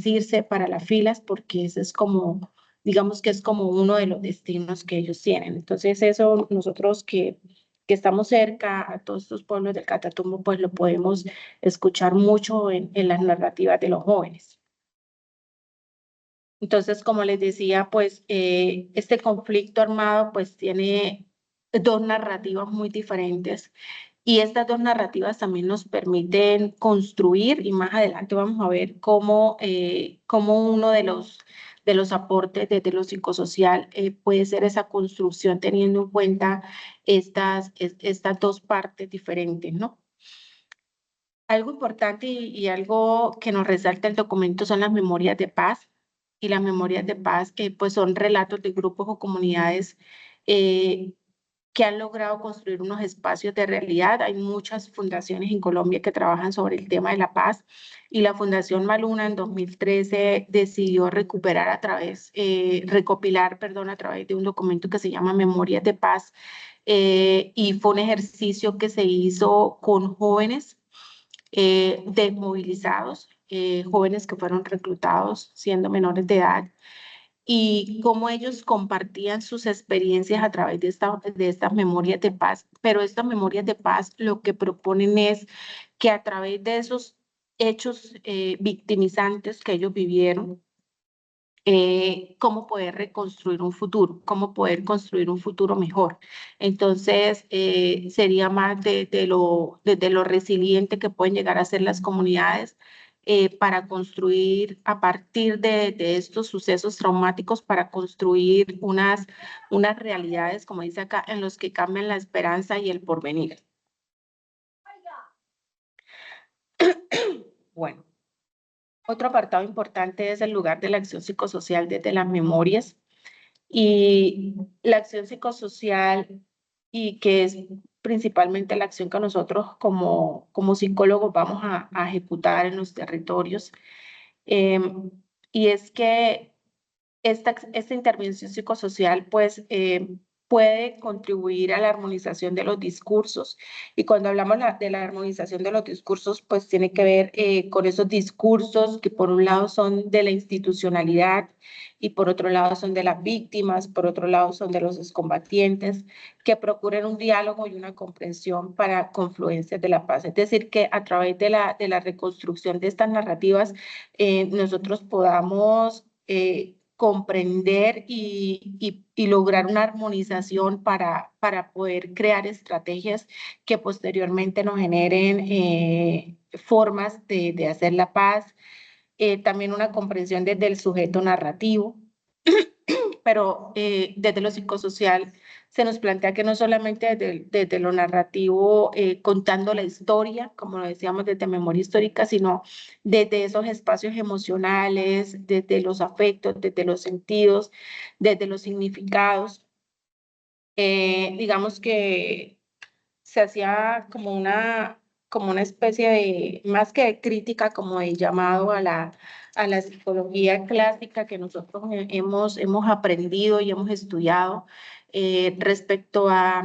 irse para las filas, porque ese es como, digamos que es como uno de los destinos que ellos tienen. Entonces eso nosotros que estamos cerca a todos estos pueblos del Catatumbo, pues lo podemos escuchar mucho en las narrativas de los jóvenes. Entonces, como les decía, pues este conflicto armado pues tiene dos narrativas muy diferentes, y estas dos narrativas también nos permiten construir, y más adelante vamos a ver cómo uno de los aportes desde lo psicosocial puede ser esa construcción teniendo en cuenta estas dos partes diferentes, ¿no? Algo importante y algo que nos resalta el documento son las memorias de paz. Y las memorias de paz, pues son relatos de grupos o comunidades que han logrado construir unos espacios de realidad. Hay muchas fundaciones en Colombia que trabajan sobre el tema de la paz, y la Fundación Maluna en 2013 decidió recopilar a través de un documento que se llama Memorias de Paz, y fue un ejercicio que se hizo con jóvenes desmovilizados, jóvenes que fueron reclutados siendo menores de edad, y cómo ellos compartían sus experiencias a través de estas memorias de paz. Pero estas memorias de paz lo que proponen es que a través de esos hechos victimizantes que ellos vivieron, cómo poder reconstruir un futuro, cómo poder construir un futuro mejor. Entonces, sería más de lo resiliente que pueden llegar a ser las comunidades para construir a partir de estos sucesos traumáticos, para construir unas realidades, como dice acá, en los que cambian la esperanza y el porvenir. Bueno. Otro apartado importante es el lugar de la acción psicosocial desde las memorias, y la acción psicosocial, y que es principalmente la acción que nosotros como psicólogos vamos a ejecutar en los territorios. Y es que esta intervención psicosocial pues puede contribuir a la armonización de los discursos, y cuando hablamos de la armonización de los discursos pues tiene que ver con esos discursos que por un lado son de la institucionalidad y por otro lado son de las víctimas, por otro lado son de los excombatientes, que procuren un diálogo y una comprensión para confluencias de la paz. Es decir, que a través de la reconstrucción de estas narrativas nosotros podamos comprender y lograr una armonización para poder crear estrategias que posteriormente nos generen formas de hacer la paz. También una comprensión desde el sujeto narrativo, pero desde lo psicosocial se nos plantea que no solamente desde lo narrativo, contando la historia, como lo decíamos, desde memoria histórica, sino desde esos espacios emocionales, desde los afectos, desde los sentidos, desde los significados. Digamos que se hacía como una especie de, más que de crítica, como de llamado a la psicología clásica que nosotros hemos aprendido y hemos estudiado respecto a,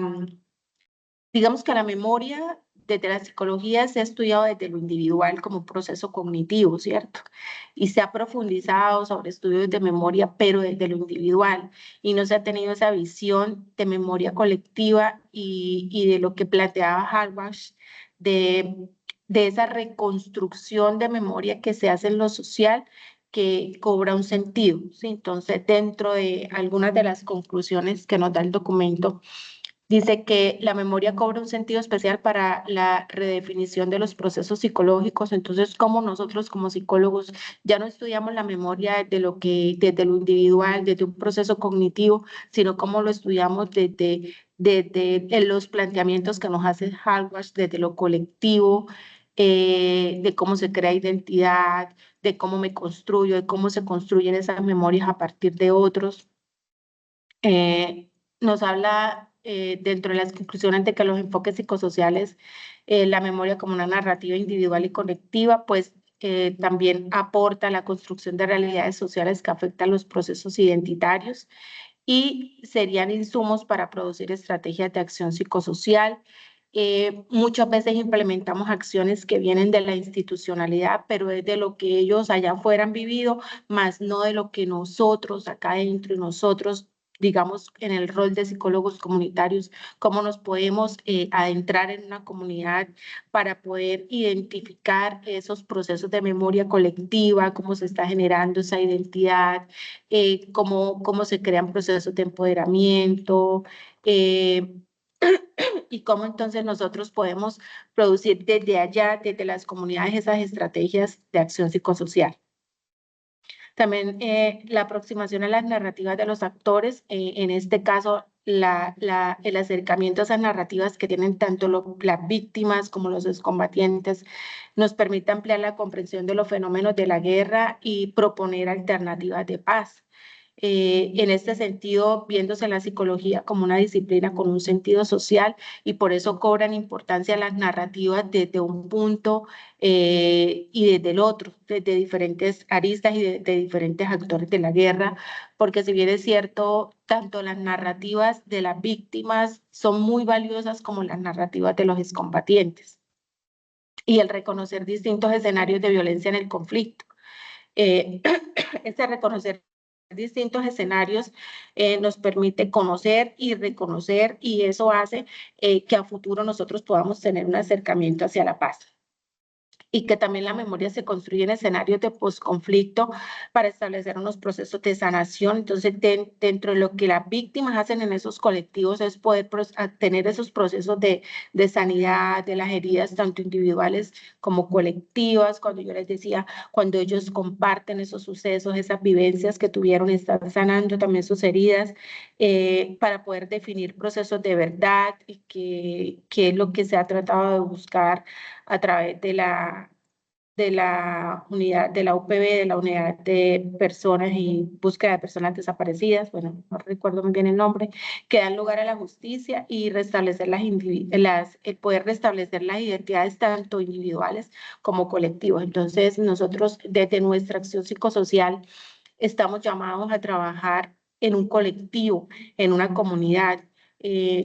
digamos que la memoria desde la psicología se ha estudiado desde lo individual como un proceso cognitivo, ¿cierto? Y se ha profundizado sobre estudios de memoria, pero desde lo individual, y no se ha tenido esa visión de memoria colectiva y de lo que planteaba Hallward, de esa reconstrucción de memoria que se hace en lo social, que cobra un sentido, ¿sí? Entonces, dentro de algunas de las conclusiones que nos da el documento, dice que la memoria cobra un sentido especial para la redefinición de los procesos psicológicos. Entonces, como nosotros como psicólogos ya no estudiamos la memoria desde lo individual, desde un proceso cognitivo, sino como lo estudiamos desde los planteamientos que nos hace Hallward, desde lo colectivo, de cómo se crea identidad, de cómo me construyo, de cómo se construyen esas memorias a partir de otros. Nos habla dentro de las conclusiones de que los enfoques psicosociales, la memoria como una narrativa individual y colectiva, pues también aporta a la construcción de realidades sociales que afectan los procesos identitarios y serían insumos para producir estrategias de acción psicosocial. Muchas veces implementamos acciones que vienen de la institucionalidad, pero es de lo que ellos allá afuera han vivido, más no de lo que nosotros acá adentro y nosotros, digamos, en el rol de psicólogos comunitarios, cómo nos podemos adentrar en una comunidad para poder identificar esos procesos de memoria colectiva, cómo se está generando esa identidad, cómo se crean procesos de empoderamiento, y cómo entonces nosotros podemos producir desde allá, desde las comunidades, esas estrategias de acción psicosocial. También la aproximación a las narrativas de los actores, en este caso el acercamiento a esas narrativas que tienen tanto las víctimas como los excombatientes, nos permite ampliar la comprensión de los fenómenos de la guerra y proponer alternativas de paz. En este sentido, viéndose la psicología como una disciplina con un sentido social, y por eso cobran importancia las narrativas desde un punto y desde el otro, desde diferentes aristas y de diferentes actores de la guerra, porque si bien es cierto, tanto las narrativas de las víctimas son muy valiosas como las narrativas de los excombatientes, y el reconocer distintos escenarios de violencia en el conflicto. Este reconocer distintos escenarios nos permite conocer y reconocer, y eso hace que a futuro nosotros podamos tener un acercamiento hacia la paz. y que también la memoria se construye en escenarios de posconflicto para establecer unos procesos de sanación. Entonces, dentro de lo que las víctimas hacen en esos colectivos es poder tener esos procesos de sanidad de las heridas, tanto individuales como colectivas. Cuando yo les decía, cuando ellos comparten esos sucesos, esas vivencias que tuvieron, están sanando también sus heridas, para poder definir procesos de verdad y que es lo que se ha tratado de buscar a través de la unidad, de la UPB, de la unidad de personas y búsqueda de personas desaparecidas, bueno, no recuerdo muy bien el nombre, que dan lugar a la justicia y restablecer el poder restablecer las identidades tanto individuales como colectivas. Entonces, nosotros desde nuestra acción psicosocial estamos llamados a trabajar en un colectivo, en una comunidad,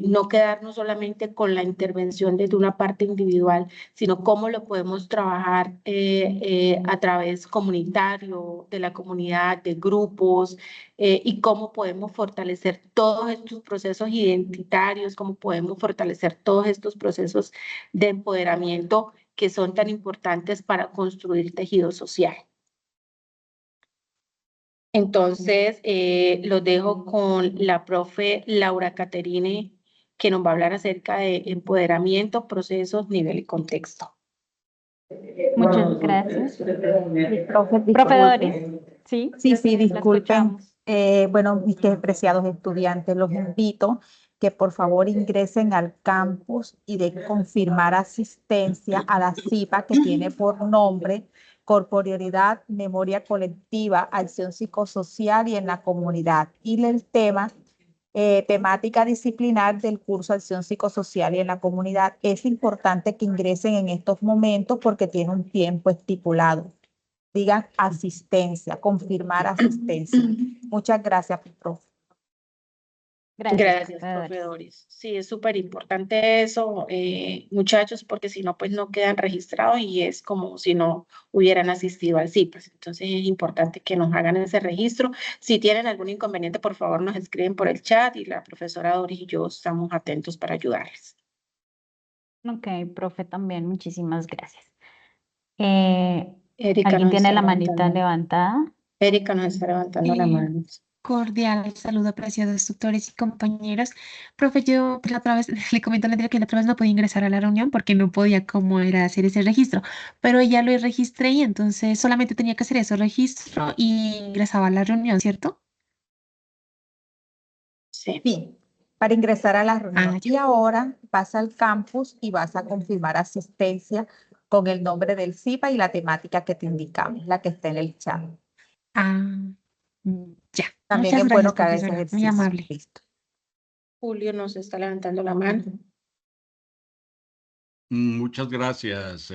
no quedarnos solamente con la intervención desde una parte individual, sino cómo lo podemos trabajar a través comunitario, de la comunidad, de grupos, y cómo podemos fortalecer todos estos procesos identitarios, cómo podemos fortalecer todos estos procesos de empoderamiento que son tan importantes para construir tejido social. Entonces, los dejo con la profe Laura Caterine, que nos va a hablar acerca de empoderamiento, procesos, nivel y contexto. Muchas gracias. Profe Doris, ¿sí? Sí, la disculpen. escuchamos. Bueno, mis preciados estudiantes, los invito que por favor ingresen al campus y de confirmar asistencia a la CIPA que tiene por nombre Corporeidad, Memoria Colectiva, Acción Psicosocial y en la Comunidad. Y el tema, temática disciplinar del curso Acción Psicosocial y en la Comunidad. Es importante que ingresen en estos momentos porque tiene un tiempo estipulado. Digan asistencia, confirmar asistencia. Muchas gracias, profe. Gracias, profe Doris. Sí, es súper importante eso, muchachos, porque si no, pues no quedan registrados y es como si no hubieran asistido al CIPAS. Entonces es importante que nos hagan ese registro. Si tienen algún inconveniente, por favor, nos escriben por el chat y la profesora Doris y yo estamos atentos para ayudarles. Ok, profe, también, muchísimas gracias. Erika ¿Alguien nos tiene está la manita levantando. levantada? Erika nos está levantando la mano. Cordial saludo, apreciados tutores y compañeros. Profe, yo la otra vez le comento a Andrea que la otra vez no podía ingresar a la reunión porque no podía cómo era hacer ese registro, pero ya lo registré y entonces solamente tenía que hacer ese registro y ingresaba a la reunión, ¿cierto? Sí, para ingresar a la reunión. Y ahora vas al campus y vas a confirmar asistencia con el nombre del CIPA y la temática que te indicamos, la que está en el chat. Ya. También Muchas es bueno gracias, que haga ese profesora, ejercicio. muy amable. Listo. Julio nos está levantando la mano. Muchas gracias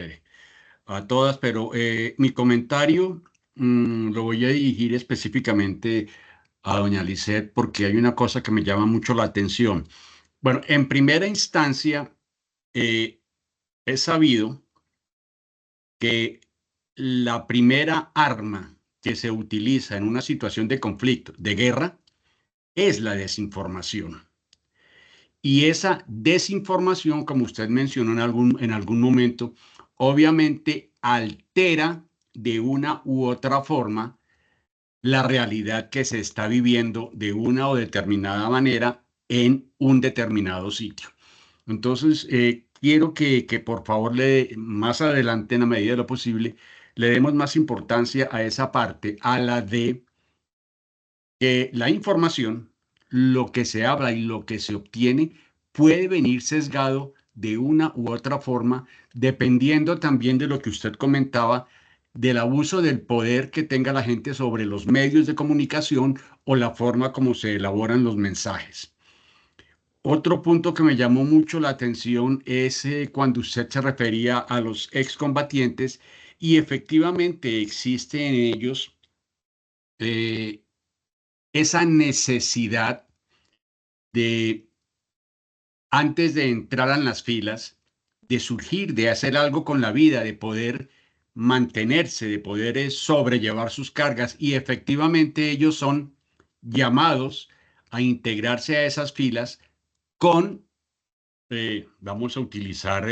a todas, pero mi comentario lo voy a dirigir específicamente a doña Lisset porque hay una cosa que me llama mucho la atención. Bueno, en primera instancia, he sabido que la primera arma que se utiliza en una situación de conflicto, de guerra, es la desinformación. Y esa desinformación, como usted mencionó en algún momento, obviamente altera de una u otra forma la realidad que se está viviendo de una o determinada manera en un determinado sitio. Entonces, quiero que por favor más adelante, en la medida de lo posible, le demos más importancia a esa parte, a la de que la información, lo que se habla y lo que se obtiene, puede venir sesgado de una u otra forma, dependiendo también de lo que usted comentaba, del abuso del poder que tenga la gente sobre los medios de comunicación o la forma como se elaboran los mensajes. Otro punto que me llamó mucho la atención es cuando usted se refería a los excombatientes y efectivamente existe en ellos esa necesidad de, antes de entrar en las filas, de surgir, de hacer algo con la vida, de poder mantenerse, de poder sobrellevar sus cargas y efectivamente ellos son llamados a integrarse a esas filas con, vamos a utilizar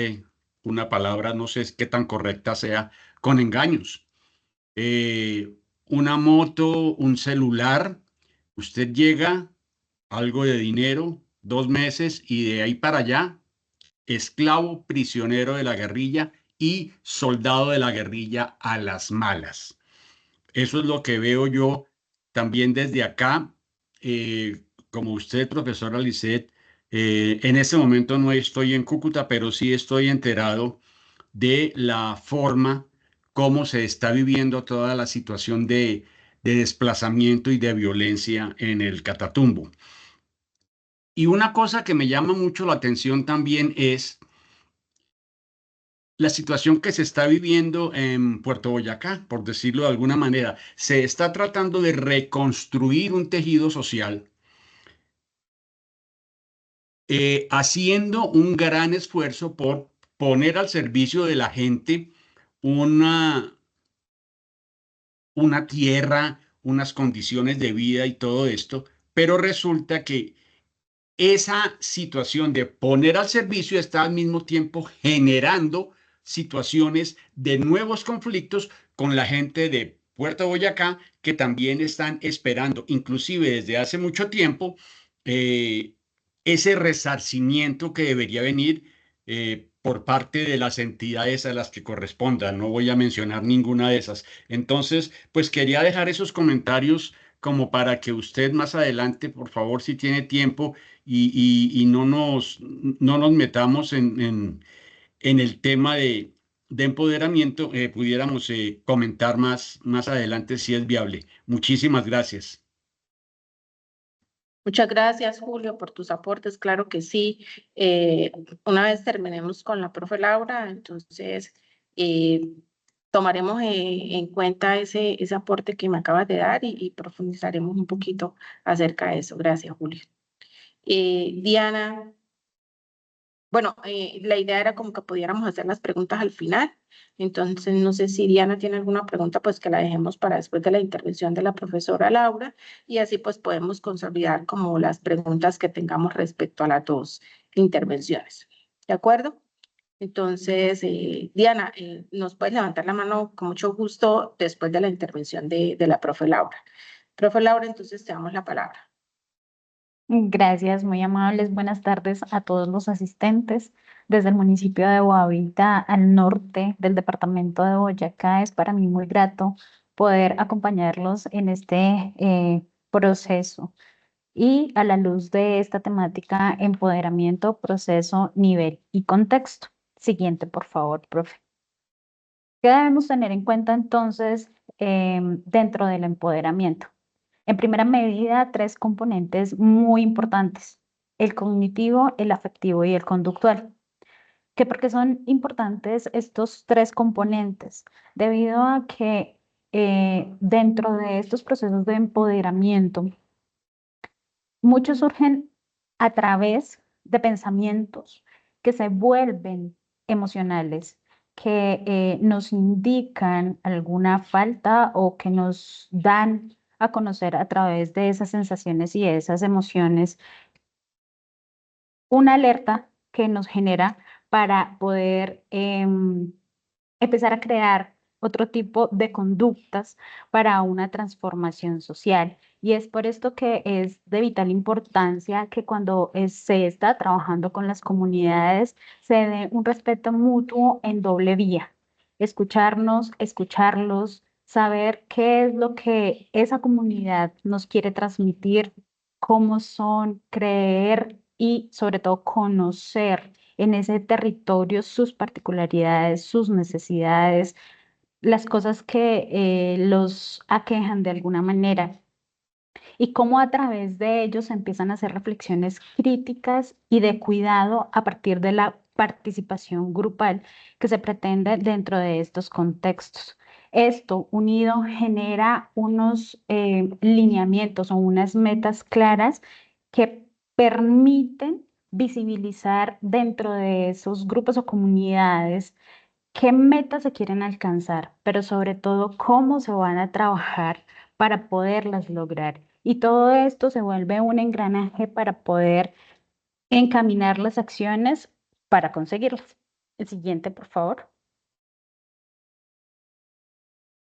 una palabra, no sé qué tan correcta sea, con engaños. Una moto, un celular, usted llega, algo de dinero, 2 meses y de ahí para allá, esclavo, prisionero de la guerrilla y soldado de la guerrilla a las malas. Eso es lo que veo yo también desde acá. Como usted, profesora Lisset, en este momento no estoy en Cúcuta, pero sí estoy enterado de la forma como se está viviendo toda la situación de desplazamiento y de violencia en el Catatumbo. Y una cosa que me llama mucho la atención también es la situación que se está viviendo en Puerto Boyacá, por decirlo de alguna manera. Se está tratando de reconstruir un tejido social, haciendo un gran esfuerzo por poner al servicio de la gente una tierra, unas condiciones de vida y todo esto, pero resulta que esa situación de poner al servicio está al mismo tiempo generando situaciones de nuevos conflictos con la gente de Puerto Boyacá que también están esperando, inclusive desde hace mucho tiempo, eh, ese resarcimiento que debería venir por parte de las entidades a las que correspondan. No voy a mencionar ninguna de esas. Entonces, pues quería dejar esos comentarios como para que usted más adelante, por favor, si tiene tiempo, y no nos metamos en el tema de empoderamiento, pudiéramos comentar más adelante si es viable. Muchísimas gracias. Muchas gracias, Julio, por tus aportes. Claro que sí. Una vez terminemos con la profe Laura, entonces eh, tomaremos en cuenta ese aporte que me acabas de dar y profundizaremos un poquito acerca de eso. Gracias, Julio. Diana, bueno, la idea era como que pudiéramos hacer las preguntas al final. Entonces, no sé si Diana tiene alguna pregunta, pues que la dejemos para después de la intervención de la profesora Laura y así pues podemos consolidar como las preguntas que tengamos respecto a las dos intervenciones. ¿De acuerdo? Entonces, Diana, nos puedes levantar la mano con mucho gusto después de la intervención de la profe Laura. Profe Laura, entonces te damos la palabra. Gracias, muy amables. Buenas tardes a todos los asistentes. Desde el municipio de Boavita, al norte del departamento de Boyacá, es para mí muy grato poder acompañarlos en este proceso. Y a la luz de esta temática, empoderamiento, proceso, nivel y contexto. Siguiente, por favor, profe. ¿Qué debemos tener en cuenta entonces dentro del empoderamiento? En primera medida, 3 componentes muy importantes: el cognitivo, el afectivo y el conductual. ¿Qué? Porque son importantes estos 3 componentes, debido a que dentro de estos procesos de empoderamiento, muchos surgen a través de pensamientos que se vuelven emocionales, que nos indican alguna falta o que nos dan a conocer a través de esas sensaciones y de esas emociones una alerta que nos genera para poder empezar a crear otro tipo de conductas para una transformación social. Y es por esto que es de vital importancia que cuando se está trabajando con las comunidades se dé un respeto mutuo en doble vía. Escucharnos, escucharlos, saber qué es lo que esa comunidad nos quiere transmitir, cómo son, creer y sobre todo conocer en ese territorio sus particularidades, sus necesidades, las cosas que los aquejan de alguna manera y cómo a través de ellos empiezan a hacer reflexiones críticas y de cuidado a partir de la participación grupal que se pretende dentro de estos contextos. Esto unido genera unos lineamientos o unas metas claras que permiten visibilizar dentro de esos grupos o comunidades qué metas se quieren alcanzar, pero sobre todo cómo se van a trabajar para poderlas lograr. Y todo esto se vuelve un engranaje para poder encaminar las acciones para conseguirlas. El siguiente, por favor.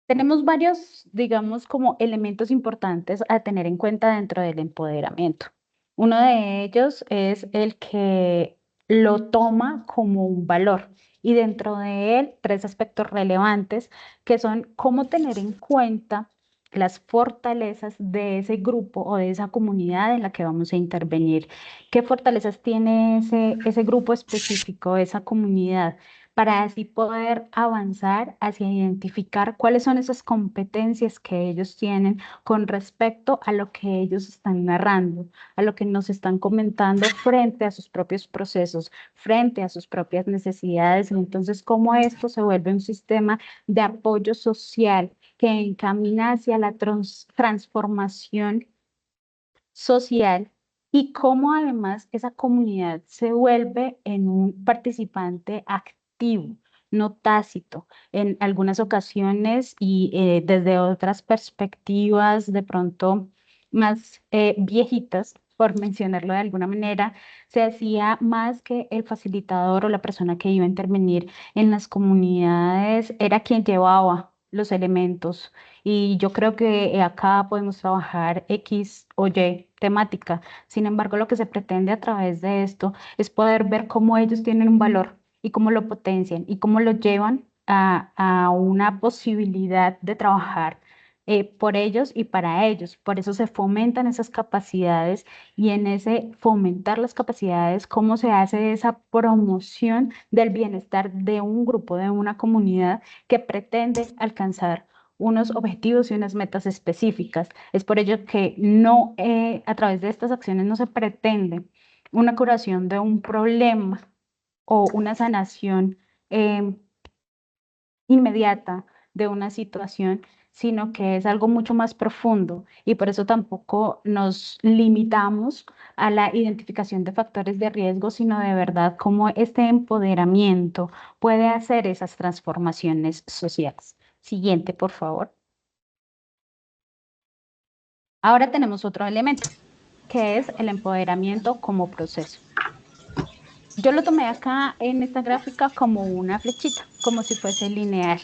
Tenemos varios, digamos, como elementos importantes a tener en cuenta dentro del empoderamiento. Uno de ellos es el que lo toma como un valor y dentro de él tres aspectos relevantes que son cómo tener en cuenta las fortalezas de ese grupo o de esa comunidad en la que vamos a intervenir. ¿Qué fortalezas tiene ese grupo específico, esa comunidad? Para así poder avanzar hacia identificar cuáles son esas competencias que ellos tienen con respecto a lo que ellos están narrando, a lo que nos están comentando frente a sus propios procesos, frente a sus propias necesidades. Entonces, cómo esto se vuelve un sistema de apoyo social que encamina hacia la transformación social y cómo además esa comunidad se vuelve en un participante activo, no tácito. En algunas ocasiones y desde otras perspectivas de pronto más viejitas, por mencionarlo de alguna manera, se hacía más que el facilitador o la persona que iba a intervenir en las comunidades, era quien llevaba los elementos y yo creo que acá podemos trabajar X o Y temática. Sin embargo, lo que se pretende a través de esto es poder ver cómo ellos tienen un valor y cómo lo potencian y cómo lo llevan a una posibilidad de trabajar por ellos y para ellos. Por eso se fomentan esas capacidades y en ese fomentar las capacidades, cómo se hace esa promoción del bienestar de un grupo, de una comunidad que pretende alcanzar unos objetivos y unas metas específicas. Es por ello que no, a través de estas acciones no se pretende una curación de un problema o una sanación inmediata de una situación, sino que es algo mucho más profundo y por eso tampoco nos limitamos a la identificación de factores de riesgo, sino de verdad cómo este empoderamiento puede hacer esas transformaciones sociales. Siguiente, por favor. Ahora tenemos otro elemento, que es el empoderamiento como proceso. Yo lo tomé acá en esta gráfica como una flechita, como si fuese lineal,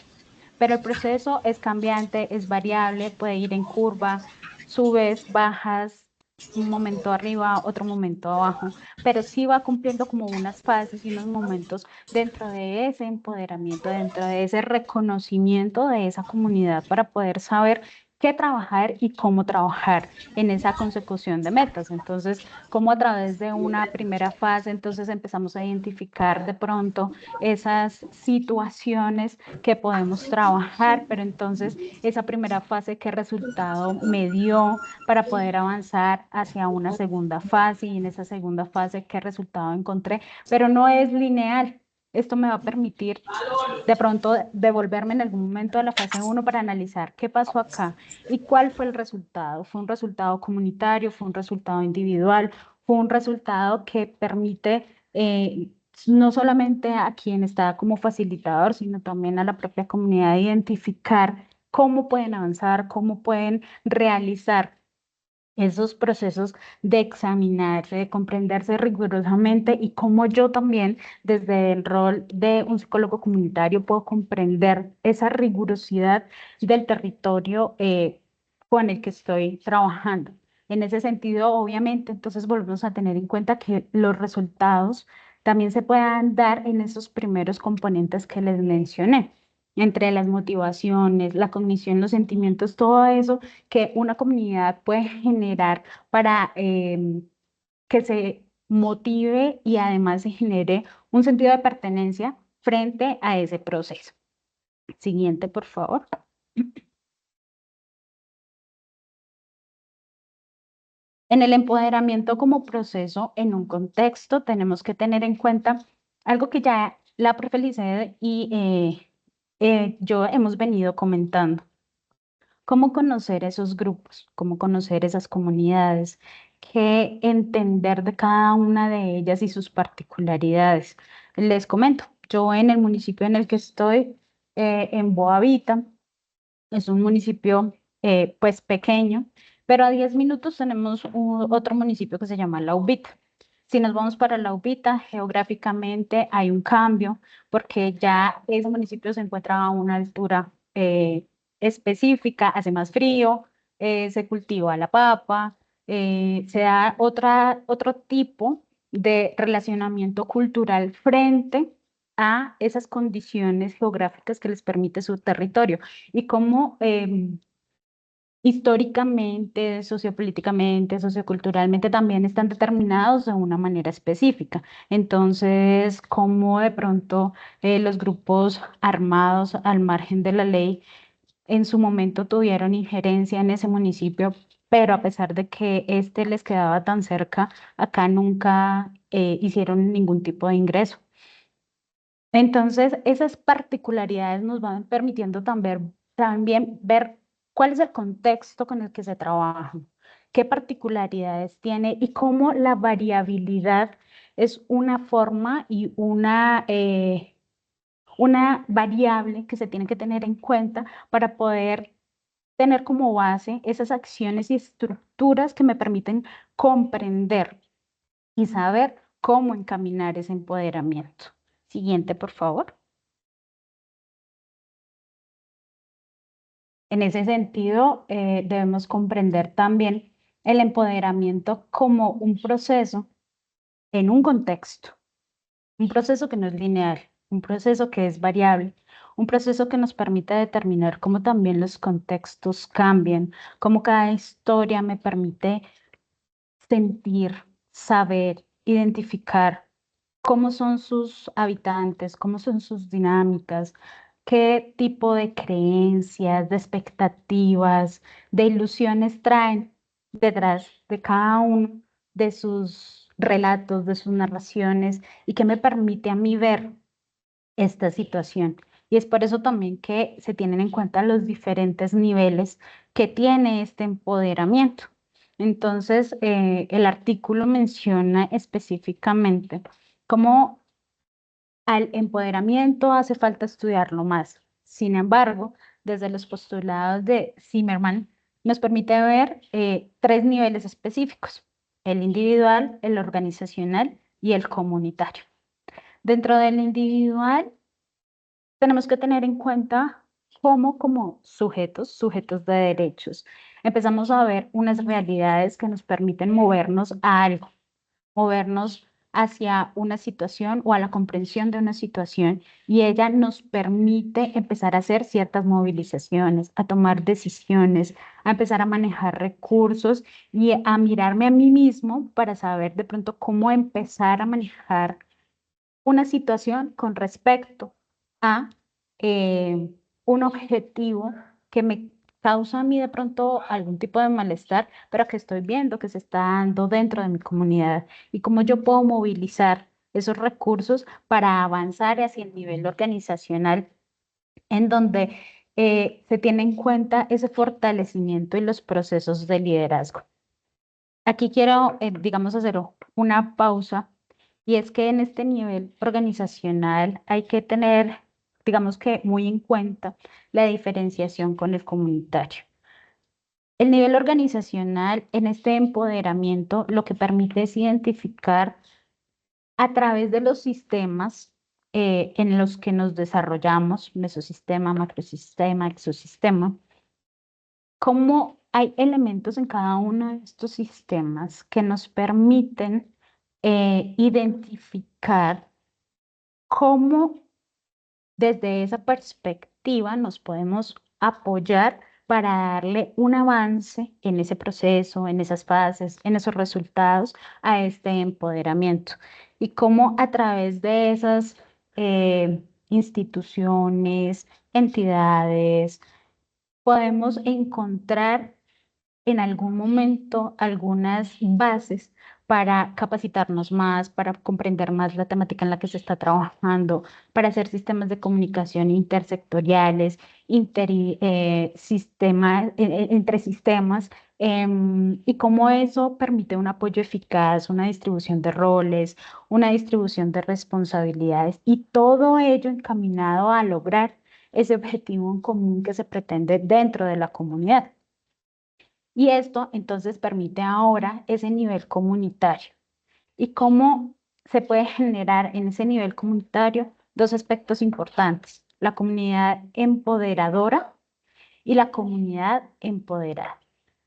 pero el proceso es cambiante, es variable, puede ir en curva, subes, bajas, un momento arriba, otro momento abajo, pero sí va cumpliendo como unas fases y unos momentos dentro de ese empoderamiento, dentro de ese reconocimiento de esa comunidad para poder saber qué trabajar y cómo trabajar en esa consecución de metas. Entonces, como a través de una primera fase, entonces empezamos a identificar de pronto esas situaciones que podemos trabajar, pero entonces esa primera fase, ¿qué resultado me dio para poder avanzar hacia una segunda fase? Y en esa segunda fase, ¿qué resultado encontré? Pero no es lineal. Esto me va a permitir de pronto devolverme en algún momento a la fase 1 para analizar qué pasó acá y cuál fue el resultado. ¿Fue un resultado comunitario? ¿Fue un resultado individual? ¿Fue un resultado que permite no solamente a quien está como facilitador, sino también a la propia comunidad identificar cómo pueden avanzar, cómo pueden realizar esos procesos de examinarse, de comprenderse rigurosamente y cómo yo también desde el rol de un psicólogo comunitario puedo comprender esa rigurosidad del territorio con el que estoy trabajando. En ese sentido, obviamente, entonces volvemos a tener en cuenta que los resultados también se puedan dar en esos primeros componentes que les mencioné, entre las motivaciones, la cognición, los sentimientos, todo eso que una comunidad puede generar para que se motive y además se genere un sentido de pertenencia frente a ese proceso. Siguiente, por favor. En el empoderamiento como proceso, en un contexto, tenemos que tener en cuenta algo que ya la profe Lisset y yo hemos venido comentando. Cómo conocer esos grupos, cómo conocer esas comunidades, qué entender de cada una de ellas y sus particularidades. Les comento, yo en el municipio en el que estoy, en Boavita, es un municipio pues pequeño, pero a 10 minutos tenemos otro municipio que se llama La Ubita. Si nos vamos para la UPITA, geográficamente hay un cambio porque ya ese municipio se encuentra a una altura específica, hace más frío, se cultiva la papa, se da otro tipo de relacionamiento cultural frente a esas condiciones geográficas que les permite su territorio y cómo históricamente, sociopolíticamente, socioculturalmente también están determinados de una manera específica. Entonces, cómo de pronto los grupos armados al margen de la ley en su momento tuvieron injerencia en ese municipio, pero a pesar de que este les quedaba tan cerca, acá nunca hicieron ningún tipo de ingreso. Entonces, esas particularidades nos van permitiendo también ver cuál es el contexto con el que se trabaja, qué particularidades tiene y cómo la variabilidad es una forma y una variable que se tiene que tener en cuenta para poder tener como base esas acciones y estructuras que me permiten comprender y saber cómo encaminar ese empoderamiento. Siguiente, por favor. En ese sentido, debemos comprender también el empoderamiento como un proceso en un contexto, un proceso que no es lineal, un proceso que es variable, un proceso que nos permite determinar cómo también los contextos cambian, cómo cada historia me permite sentir, saber, identificar cómo son sus habitantes, cómo son sus dinámicas, qué tipo de creencias, de expectativas, de ilusiones traen detrás de cada uno de sus relatos, de sus narraciones y qué me permite a mí ver esta situación. Y es por eso también que se tienen en cuenta los diferentes niveles que tiene este empoderamiento. Entonces, el artículo menciona específicamente cómo al empoderamiento hace falta estudiarlo más. Sin embargo, desde los postulados de Zimmerman, nos permite ver 3 niveles específicos: el individual, el organizacional y el comunitario. Dentro del individual, tenemos que tener en cuenta cómo como sujetos de derechos, empezamos a ver unas realidades que nos permiten movernos a algo, movernos hacia una situación o a la comprensión de una situación, y ella nos permite empezar a hacer ciertas movilizaciones, a tomar decisiones, a empezar a manejar recursos y a mirarme a mí mismo para saber de pronto cómo empezar a manejar una situación con respecto a un objetivo que me causa a mí de pronto algún tipo de malestar, pero que estoy viendo que se está dando dentro de mi comunidad y cómo yo puedo movilizar esos recursos para avanzar hacia el nivel organizacional en donde se tiene en cuenta ese fortalecimiento y los procesos de liderazgo. Aquí quiero, digamos, hacer una pausa, y es que en este nivel organizacional hay que tener, digamos que muy en cuenta la diferenciación con el comunitario. El nivel organizacional en este empoderamiento lo que permite es identificar a través de los sistemas en los que nos desarrollamos, mesosistema, macrosistema, exosistema, cómo hay elementos en cada uno de estos sistemas que nos permiten identificar cómo desde esa perspectiva nos podemos apoyar para darle un avance en ese proceso, en esas fases, en esos resultados a este empoderamiento. Y cómo a través de esas instituciones, entidades, podemos encontrar en algún momento algunas bases para capacitarnos más, para comprender más la temática en la que se está trabajando, para hacer sistemas de comunicación intersectoriales, entre sistemas, y cómo eso permite un apoyo eficaz, una distribución de roles, una distribución de responsabilidades, y todo ello encaminado a lograr ese objetivo en común que se pretende dentro de la comunidad. Y esto entonces permite ahora ese nivel comunitario. y cómo se puede generar en ese nivel comunitario dos aspectos importantes: la comunidad empoderadora y la comunidad empoderada.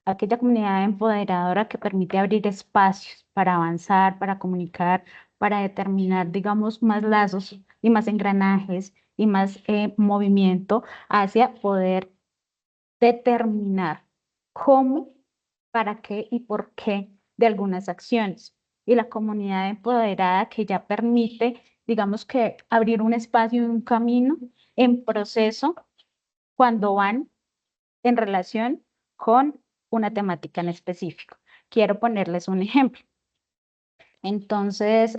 Aquella comunidad empoderadora que permite abrir espacios para avanzar, para comunicar, para determinar, digamos, más lazos y más engranajes y más movimiento hacia poder determinar cómo, para qué y por qué de algunas acciones. Y la comunidad empoderada que ya permite, digamos, que abrir un espacio y un camino en proceso cuando van en relación con una temática en específico. Quiero ponerles un ejemplo. Entonces,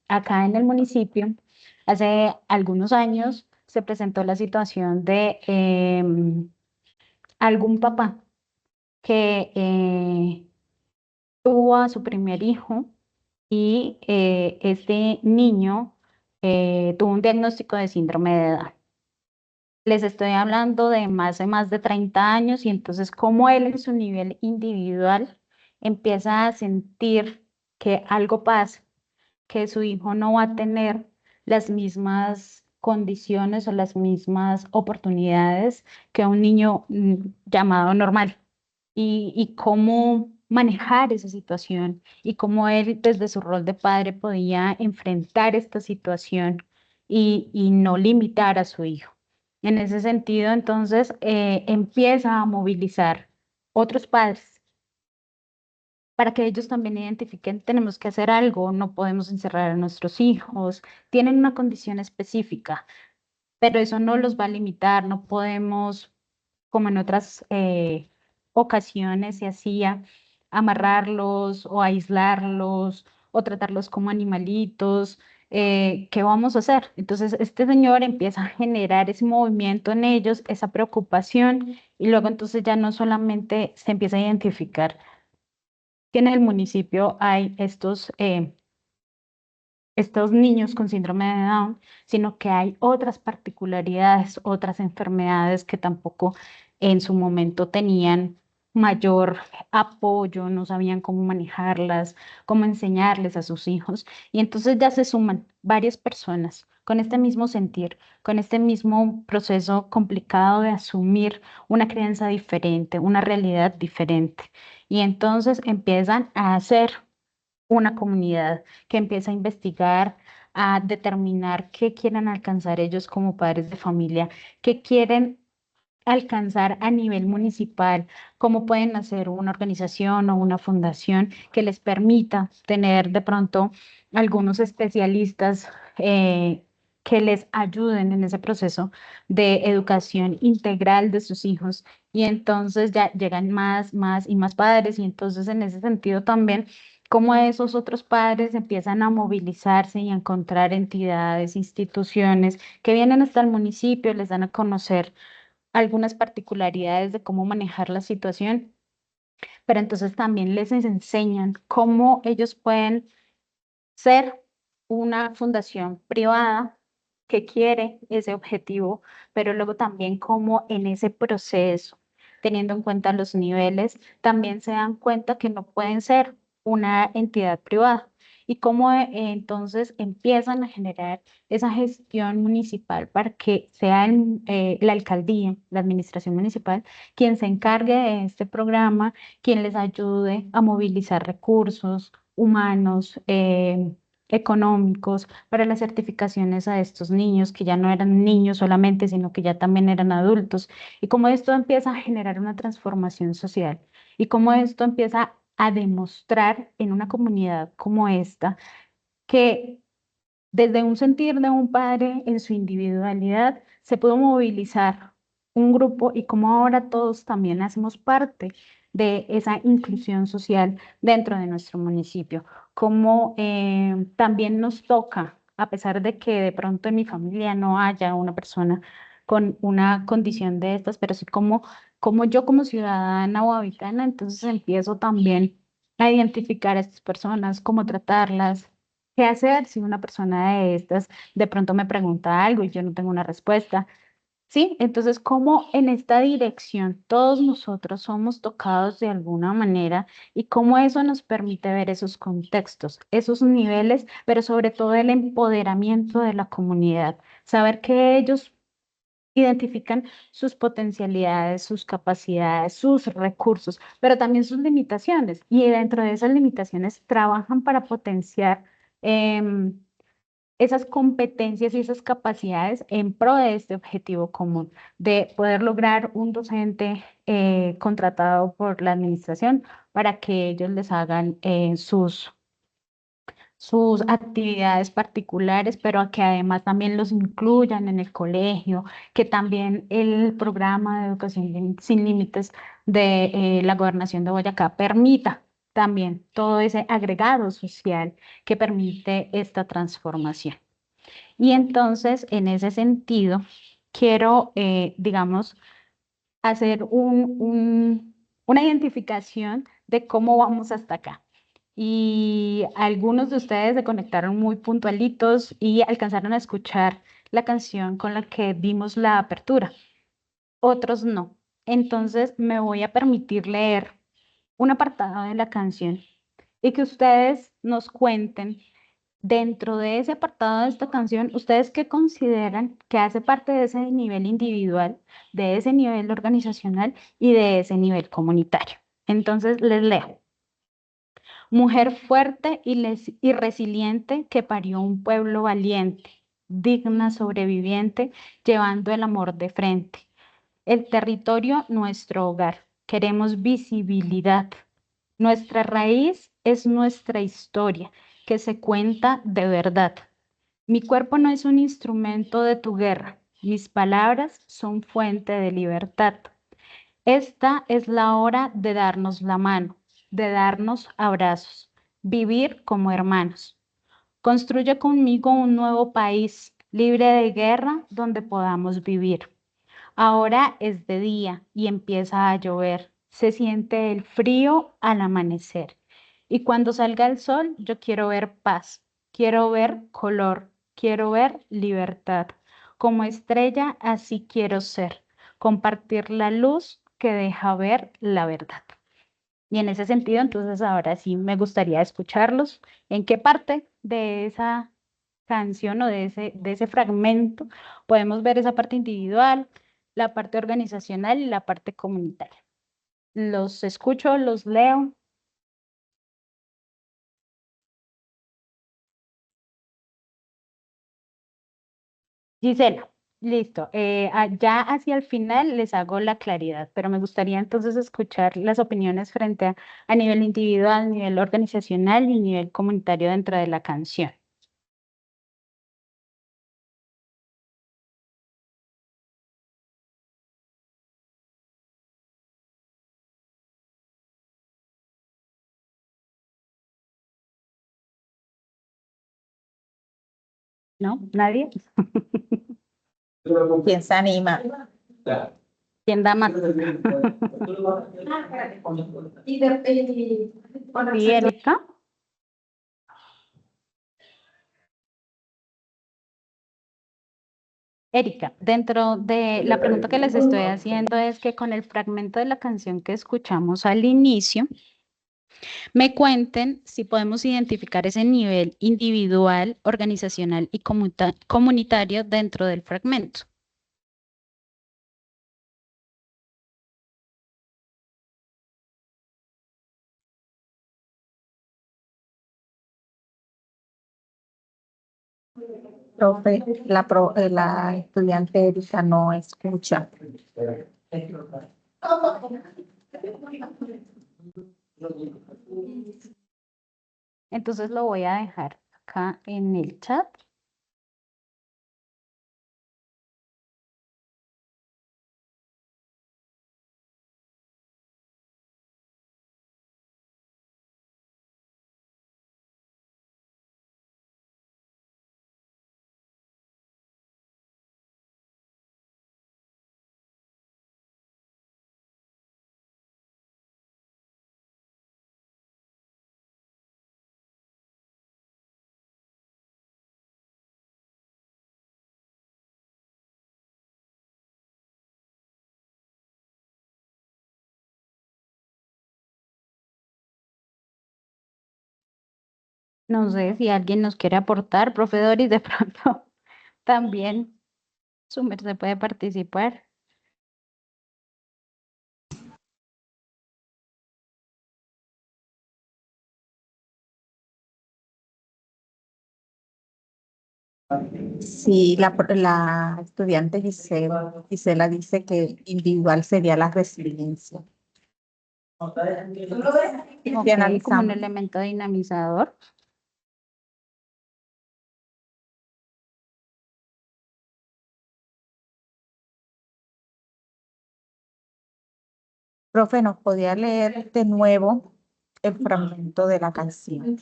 acá en el municipio, hace algunos años se presentó la situación de algún papá que tuvo a su primer hijo y este niño tuvo un diagnóstico de síndrome de Down. Les estoy hablando de más de 30 años y entonces como él en su nivel individual empieza a sentir que algo pasa, que su hijo no va a tener las mismas condiciones o las mismas oportunidades que un niño llamado normal. Y cómo manejar esa situación y cómo él desde su rol de padre podía enfrentar esta situación y no limitar a su hijo. En ese sentido, entonces, empieza a movilizar otros padres para que ellos también identifiquen: tenemos que hacer algo, no podemos encerrar a nuestros hijos, tienen una condición específica, pero eso no los va a limitar, no podemos, como en otras ocasiones se hacía, amarrarlos o aislarlos o tratarlos como animalitos. ¿Qué vamos a hacer? Entonces, este señor empieza a generar ese movimiento en ellos, esa preocupación, y luego entonces ya no solamente se empieza a identificar que en el municipio hay estos niños con síndrome de Down, sino que hay otras particularidades, otras enfermedades que tampoco en su momento tenían mayor apoyo, no sabían cómo manejarlas, cómo enseñarles a sus hijos. Y entonces ya se suman varias personas con este mismo sentir, con este mismo proceso complicado de asumir una crianza diferente, una realidad diferente. Y entonces empiezan a hacer una comunidad que empieza a investigar, a determinar qué quieren alcanzar ellos como padres de familia, qué quieren alcanzar a nivel municipal, cómo pueden hacer una organización o una fundación que les permita tener de pronto algunos especialistas que les ayuden en ese proceso de educación integral de sus hijos. Y entonces ya llegan más y más padres, y entonces en ese sentido también cómo esos otros padres empiezan a movilizarse y a encontrar entidades, instituciones que vienen hasta el municipio, les dan a conocer algunas particularidades de cómo manejar la situación, pero entonces también les enseñan cómo ellos pueden ser una fundación privada que quiere ese objetivo, pero luego también cómo en ese proceso, teniendo en cuenta los niveles, también se dan cuenta que no pueden ser una entidad privada y cómo entonces empiezan a generar esa gestión municipal para que sea la alcaldía, la administración municipal, quien se encargue de este programa, quien les ayude a movilizar recursos humanos, económicos para las certificaciones a estos niños que ya no eran niños solamente, sino que ya también eran adultos, y cómo esto empieza a generar una transformación social y cómo esto empieza a demostrar en una comunidad como esta que desde un sentir de un padre en su individualidad se pudo movilizar un grupo y cómo ahora todos también hacemos parte de esa inclusión social dentro de nuestro municipio. Cómo también nos toca, a pesar de que de pronto en mi familia no haya una persona con una condición de estas, pero sí como yo como ciudadana o habitana, entonces empiezo también a identificar a estas personas, cómo tratarlas. ¿Qué hacer si una persona de estas de pronto me pregunta algo y yo no tengo una respuesta? ¿Sí? Entonces, cómo en esta dirección todos nosotros somos tocados de alguna manera y cómo eso nos permite ver esos contextos, esos niveles, pero sobre todo el empoderamiento de la comunidad, saber que ellos identifican sus potencialidades, sus capacidades, sus recursos, pero también sus limitaciones y dentro de esas limitaciones trabajan para potenciar. em, esas competencias y esas capacidades en pro de este objetivo común, de poder lograr un docente contratado por la administración para que ellos les hagan sus actividades particulares, pero a que además también los incluyan en el colegio, que también el programa de educación sin límites de la gobernación de Boyacá permita también todo ese agregado social que permite esta transformación. Y entonces, en ese sentido, quiero, digamos, hacer una identificación de cómo vamos hasta acá. Y algunos de ustedes se conectaron muy puntualitos y alcanzaron a escuchar la canción con la que dimos la apertura. Otros no. Entonces, me voy a permitir leer un apartado de la canción y que ustedes nos cuenten dentro de ese apartado de esta canción, ¿ustedes qué consideran que hace parte de ese nivel individual, de ese nivel organizacional y de ese nivel comunitario? Entonces, les leo. Mujer fuerte y resiliente que parió un pueblo valiente, digna sobreviviente, llevando el amor de frente. El territorio, nuestro hogar. Queremos visibilidad. Nuestra raíz es nuestra historia, que se cuenta de verdad. Mi cuerpo no es un instrumento de tu guerra. Mis palabras son fuente de libertad. Esta es la hora de darnos la mano, de darnos abrazos, vivir como hermanos. Construye conmigo un nuevo país libre de guerra donde podamos vivir. Ahora es de día y empieza a llover. Se siente el frío al amanecer. Y cuando salga el sol, yo quiero ver paz, quiero ver color, quiero ver libertad. Como estrella, así quiero ser. Compartir la luz que deja ver la verdad. Y en ese sentido, entonces ahora sí me gustaría escucharlos. ¿En qué parte de esa canción o de ese fragmento podemos ver esa parte individual, la parte organizacional y la parte comunitaria? Los escucho, los leo. Gisela, listo. Ya hacia el final les hago la claridad, pero me gustaría entonces escuchar las opiniones frente a nivel individual, nivel organizacional y nivel comunitario dentro de la canción. ¿No? ¿Nadie? ¿Quién se anima? ¿Quién da más? ¿Y Erika? Erika, dentro de la pregunta que les estoy haciendo es que con el fragmento de la canción que escuchamos al inicio, me cuenten si podemos identificar ese nivel individual, organizacional y comunitario dentro del fragmento. Profe, la estudiante Erika no escucha. Entonces lo voy a dejar acá en el chat. No sé si alguien nos quiere aportar, profe Doris, de pronto también su merced puede participar. Sí, la estudiante Gisela dice que individual sería la resiliencia. Ok, Si como un analizamos, elemento dinamizador. profe, ¿nos podía leer de nuevo el fragmento de la canción?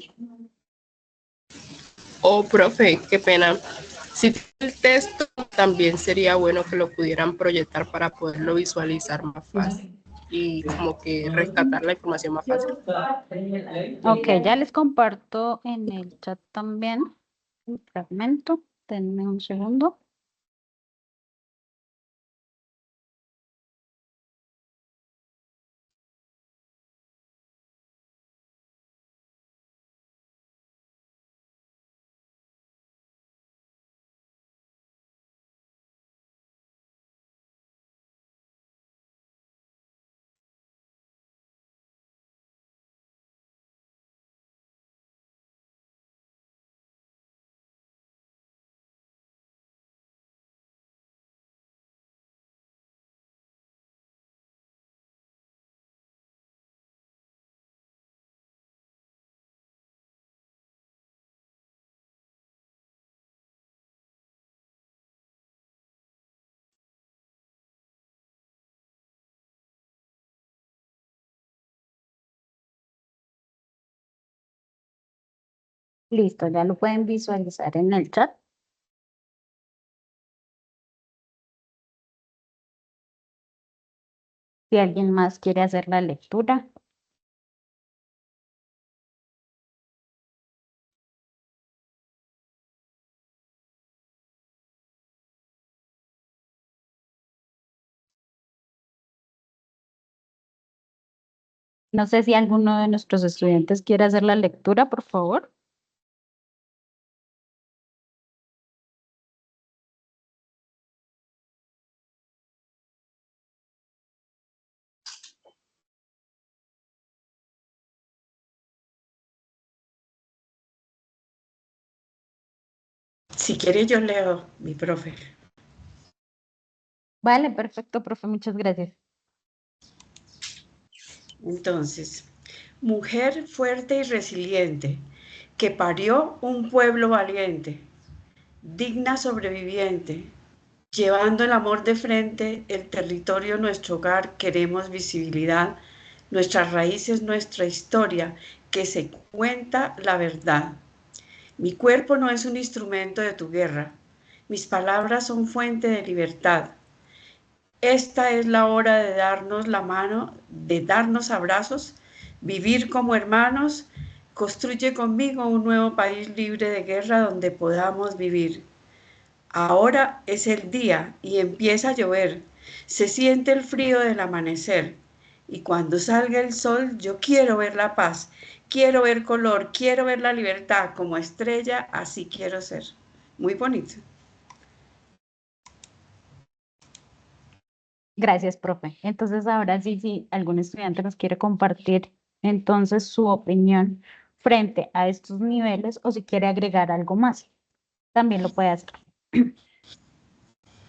Oh, profe, qué pena. Si tiene el texto, también sería bueno que lo pudieran proyectar para poderlo visualizar más fácil y como que rescatar la información más fácil. Ok, ya les comparto en el chat también un fragmento. Denme un segundo. Listo, ya lo pueden visualizar en el chat. Si alguien más quiere hacer la lectura. No sé si alguno de nuestros estudiantes quiere hacer la lectura, por favor. Si quiere yo leo, mi profe. Vale, perfecto, profe, muchas gracias. Entonces, mujer fuerte y resiliente, que parió un pueblo valiente, digna sobreviviente, llevando el amor de frente, el territorio nuestro hogar, queremos visibilidad, nuestras raíces, nuestra historia, que se cuenta la verdad. Mi cuerpo no es un instrumento de tu guerra, mis palabras son fuente de libertad. Esta es la hora de darnos la mano, de darnos abrazos, vivir como hermanos. Construye conmigo un nuevo país libre de guerra donde podamos vivir. Ahora es el día y empieza a llover. Se siente el frío del amanecer. Y cuando salga el sol, yo quiero ver la paz, quiero ver color, quiero ver la libertad como estrella, así quiero ser. Muy bonito. Gracias, profe. Entonces, ahora sí, si algún estudiante nos quiere compartir entonces su opinión frente a estos niveles o si quiere agregar algo más, también lo puede hacer.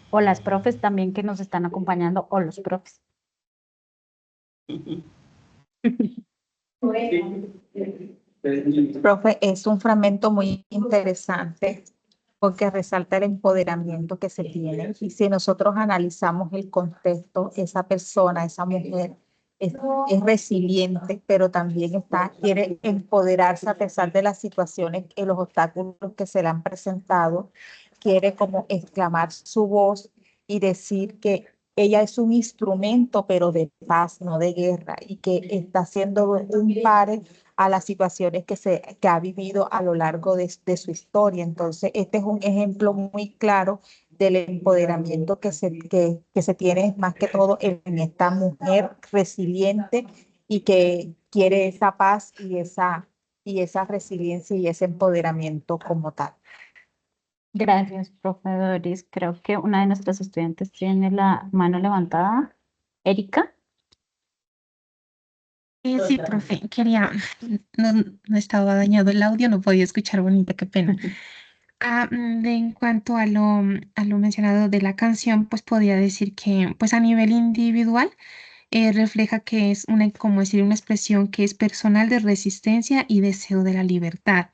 O las profes también que nos están acompañando o los profes. Profe, es un fragmento muy interesante porque resalta el empoderamiento que se tiene. Y si nosotros analizamos el contexto, esa persona, esa mujer es resiliente, pero también quiere empoderarse a pesar de las situaciones y los obstáculos que se le han presentado. Quiere como exclamar su voz y decir que ella es un instrumento, pero de paz, no de guerra, y que está haciendo un pare a las situaciones que ha vivido a lo largo de su historia. Entonces, este es un ejemplo muy claro del empoderamiento que se tiene más que todo en esta mujer resiliente y que quiere esa paz y esa y esa resiliencia y ese empoderamiento como tal. Gracias, profe Doris. Creo que una de nuestras estudiantes tiene la mano levantada. Erika. Sí, profe, no estaba dañado el audio, no podía escuchar bonito, qué pena. En cuanto a lo mencionado de la canción, pues podría decir que pues a nivel individual refleja que es como decir, una expresión que es personal de resistencia y deseo de la libertad.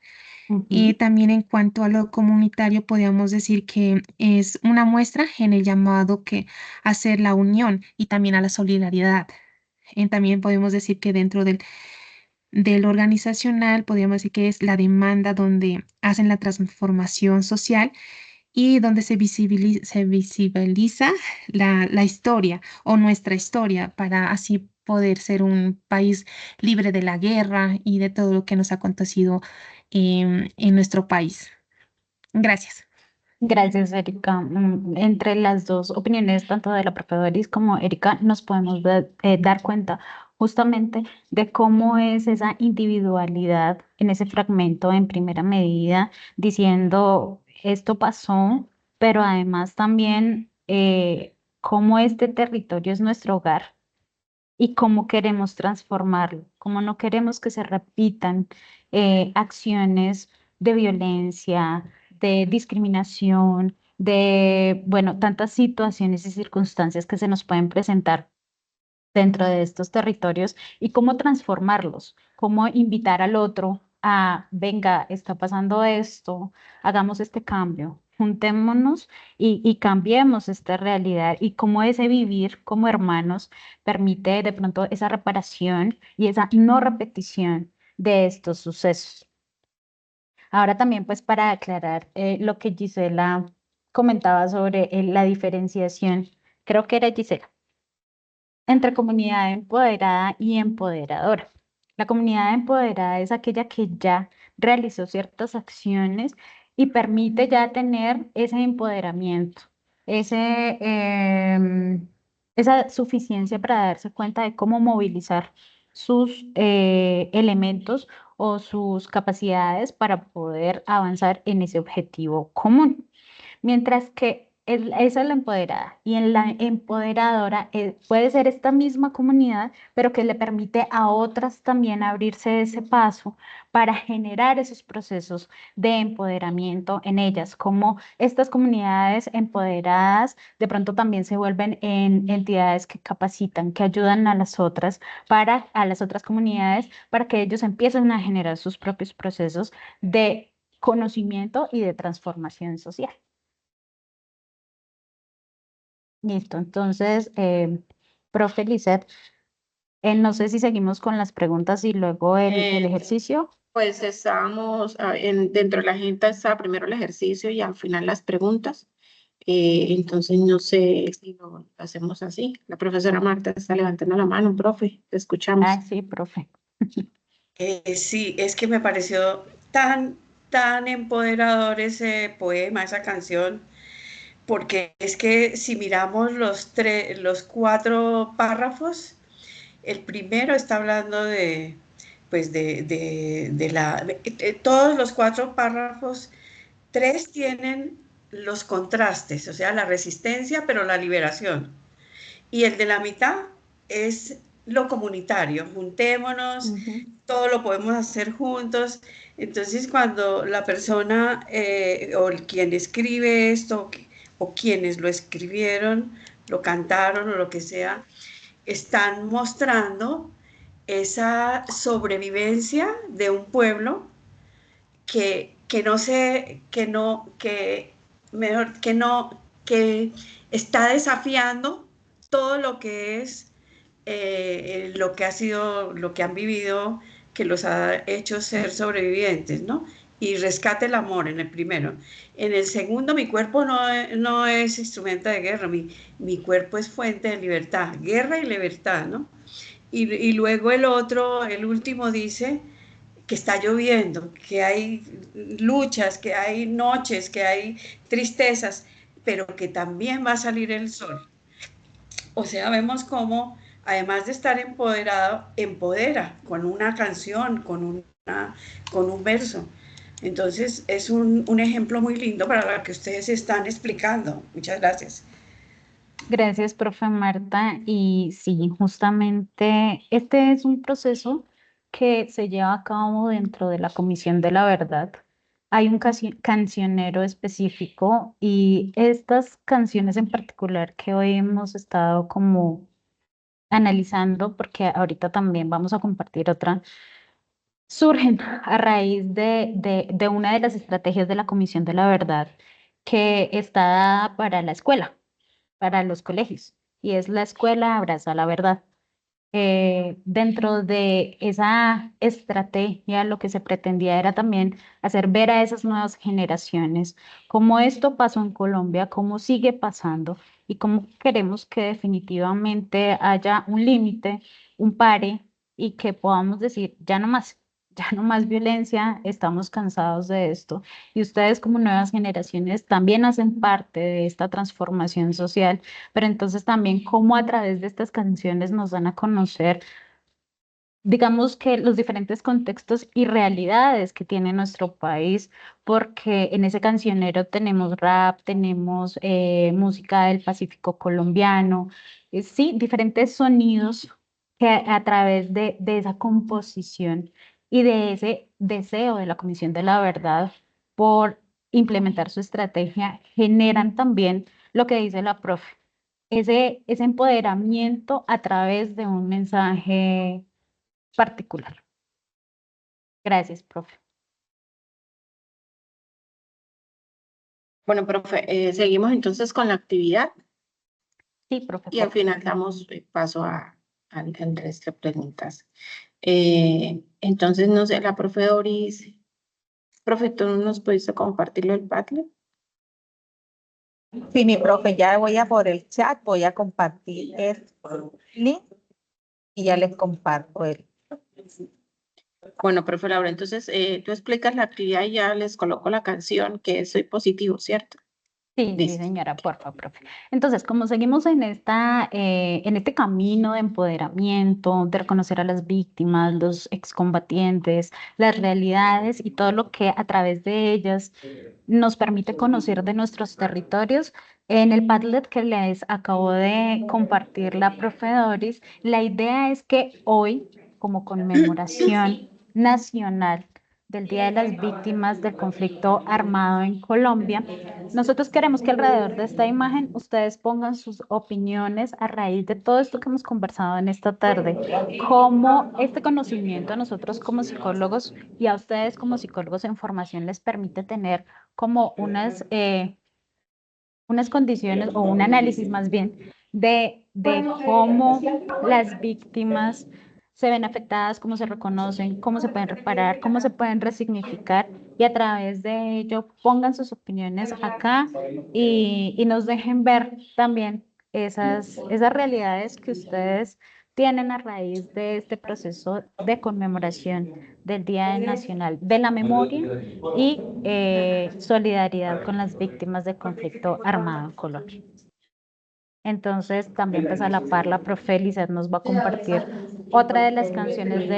Y también en cuanto a lo comunitario, podríamos decir que es una muestra en el llamado que hacer la unión y también a la solidaridad. También podemos decir que dentro del organizacional, podríamos decir que es la demanda donde hacen la transformación social y donde se visibiliza la historia o nuestra historia para así poder ser un país libre de la guerra y de todo lo que nos ha acontecido en nuestro país. Gracias. Gracias, Erika. Entre las dos opiniones, tanto de la profe Doris como Erika, nos podemos dar cuenta justamente de cómo es esa individualidad en ese fragmento en primera medida, diciendo esto pasó, pero además también cómo este territorio es nuestro hogar y cómo queremos transformarlo, cómo no queremos que se repitan acciones de violencia, de discriminación, de, bueno, tantas situaciones y circunstancias que se nos pueden presentar dentro de estos territorios y cómo transformarlos, cómo invitar al otro a, venga, está pasando esto, hagamos este cambio, juntémonos y cambiemos esta realidad y cómo ese vivir como hermanos permite de pronto esa reparación y esa no repetición de estos sucesos. Ahora también pues para aclarar lo que Gisela comentaba sobre la diferenciación, creo que era Gisela, entre comunidad empoderada y empoderadora. La comunidad empoderada es aquella que ya realizó ciertas acciones y permite ya tener ese empoderamiento, esa suficiencia para darse cuenta de cómo movilizar sus elementos o sus capacidades para poder avanzar en ese objetivo común. Mientras que esa es la empoderada y en la empoderadora puede ser esta misma comunidad, pero que le permite a otras también abrirse ese paso para generar esos procesos de empoderamiento en ellas, como estas comunidades empoderadas de pronto también se vuelven en entidades que capacitan, que ayudan a las otras comunidades para que ellos empiecen a generar sus propios procesos de conocimiento y de transformación social. Listo, entonces, profe Lizeth, no sé si seguimos con las preguntas y luego el ejercicio. Pues estábamos, dentro de la agenda está primero el ejercicio y al final las preguntas. Entonces no sé si lo hacemos así. La profesora Marta está levantando la mano, profe, te escuchamos. Sí, profe. Sí, es que me pareció tan empoderador ese poema, esa canción, porque es que si miramos los 4 párrafos, el primero está hablando todos los 4 párrafos, 3 tienen los contrastes, o sea, la resistencia, pero la liberación. Y el de la mitad es lo comunitario, juntémonos, todo lo podemos hacer juntos. Entonces, cuando la persona o quien escribe esto, o quienes lo escribieron, lo cantaron o lo que sea, están mostrando esa sobrevivencia de un pueblo que está desafiando todo lo que es lo que ha sido, lo que han vivido, que los ha hecho ser sobrevivientes, ¿no? Y rescate el amor en el primero. En el segundo, mi cuerpo no es instrumento de guerra, mi cuerpo es fuente de libertad, guerra y libertad, ¿no? Y luego el último dice que está lloviendo, que hay luchas, que hay noches, que hay tristezas, pero que también va a salir el sol. O sea, vemos cómo, además de estar empoderado, empodera con una canción, con con un verso. Entonces es un ejemplo muy lindo para lo que ustedes están explicando. Muchas gracias. Gracias, profe Marta. Y sí, justamente este es un proceso que se lleva a cabo dentro de la Comisión de la Verdad. Hay un cancionero específico y estas canciones en particular que hoy hemos estado como analizando, porque ahorita también vamos a compartir otra, surgen a raíz de una de las estrategias de la Comisión de la Verdad que está dada para la escuela, para los colegios, y es la escuela abraza la verdad. Dentro de esa estrategia, lo que se pretendía era también hacer ver a esas nuevas generaciones cómo esto pasó en Colombia, cómo sigue pasando y cómo queremos que definitivamente haya un límite, un pare y que podamos decir, ya no más. Ya no más violencia, estamos cansados de esto. Y ustedes como nuevas generaciones también hacen parte de esta transformación social, pero entonces también cómo a través de estas canciones nos dan a conocer, digamos que los diferentes contextos y realidades que tiene nuestro país, porque en ese cancionero tenemos rap, tenemos música del Pacífico colombiano, sí, diferentes sonidos que a través de esa composición y de ese deseo de la Comisión de la Verdad por implementar su estrategia, generan también lo que dice la profe, ese empoderamiento a través de un mensaje particular. Gracias, profe. Bueno, profe, seguimos entonces con la actividad Sí, profe. y al final damos paso al resto de preguntas. Entonces, no sé, la profe Doris, profe, ¿tú nos pudiste compartirlo el Padlet? Sí, mi profe, ya voy a por el chat, voy a compartir el link y ya les comparto el. Bueno, profe Laura, entonces tú explicas la actividad y ya les coloco la canción que es Soy Positivo, ¿cierto? Sí, sí, señora, por favor, profe. Entonces, como seguimos en este camino de empoderamiento, de reconocer a las víctimas, los excombatientes, las realidades y todo lo que a través de ellas nos permite conocer de nuestros territorios, en el Padlet que les acabo de compartir la profe Doris, la idea es que hoy, como conmemoración nacional del Día de las Víctimas del Conflicto Armado en Colombia, nosotros queremos que alrededor de esta imagen ustedes pongan sus opiniones a raíz de todo esto que hemos conversado en esta tarde, cómo este conocimiento a nosotros como psicólogos y a ustedes como psicólogos en formación les permite tener como unas condiciones o un análisis más bien de cómo las víctimas se ven afectadas, cómo se reconocen, cómo se pueden reparar, cómo se pueden resignificar y a través de ello pongan sus opiniones acá y nos dejen ver también esas realidades que ustedes tienen a raíz de este proceso de conmemoración del Día Nacional de la Memoria y solidaridad con las víctimas del conflicto armado en Colombia. Entonces, también pues a la par la profe Lizeth nos va a compartir otra de las canciones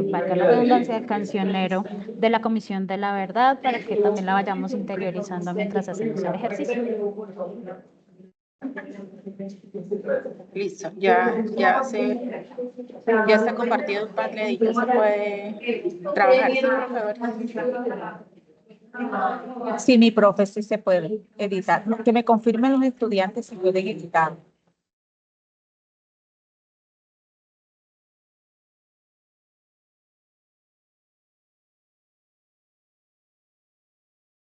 valga la redundancia, del cancionero de la Comisión de la Verdad para que también la vayamos interiorizando mientras hacemos el ejercicio. Listo, ya está compartido el Padlet y ya se puede trabajar, ¿sí, profe? Sí, mi profe, sí se puede editar. Que me confirmen los estudiantes si pueden editar.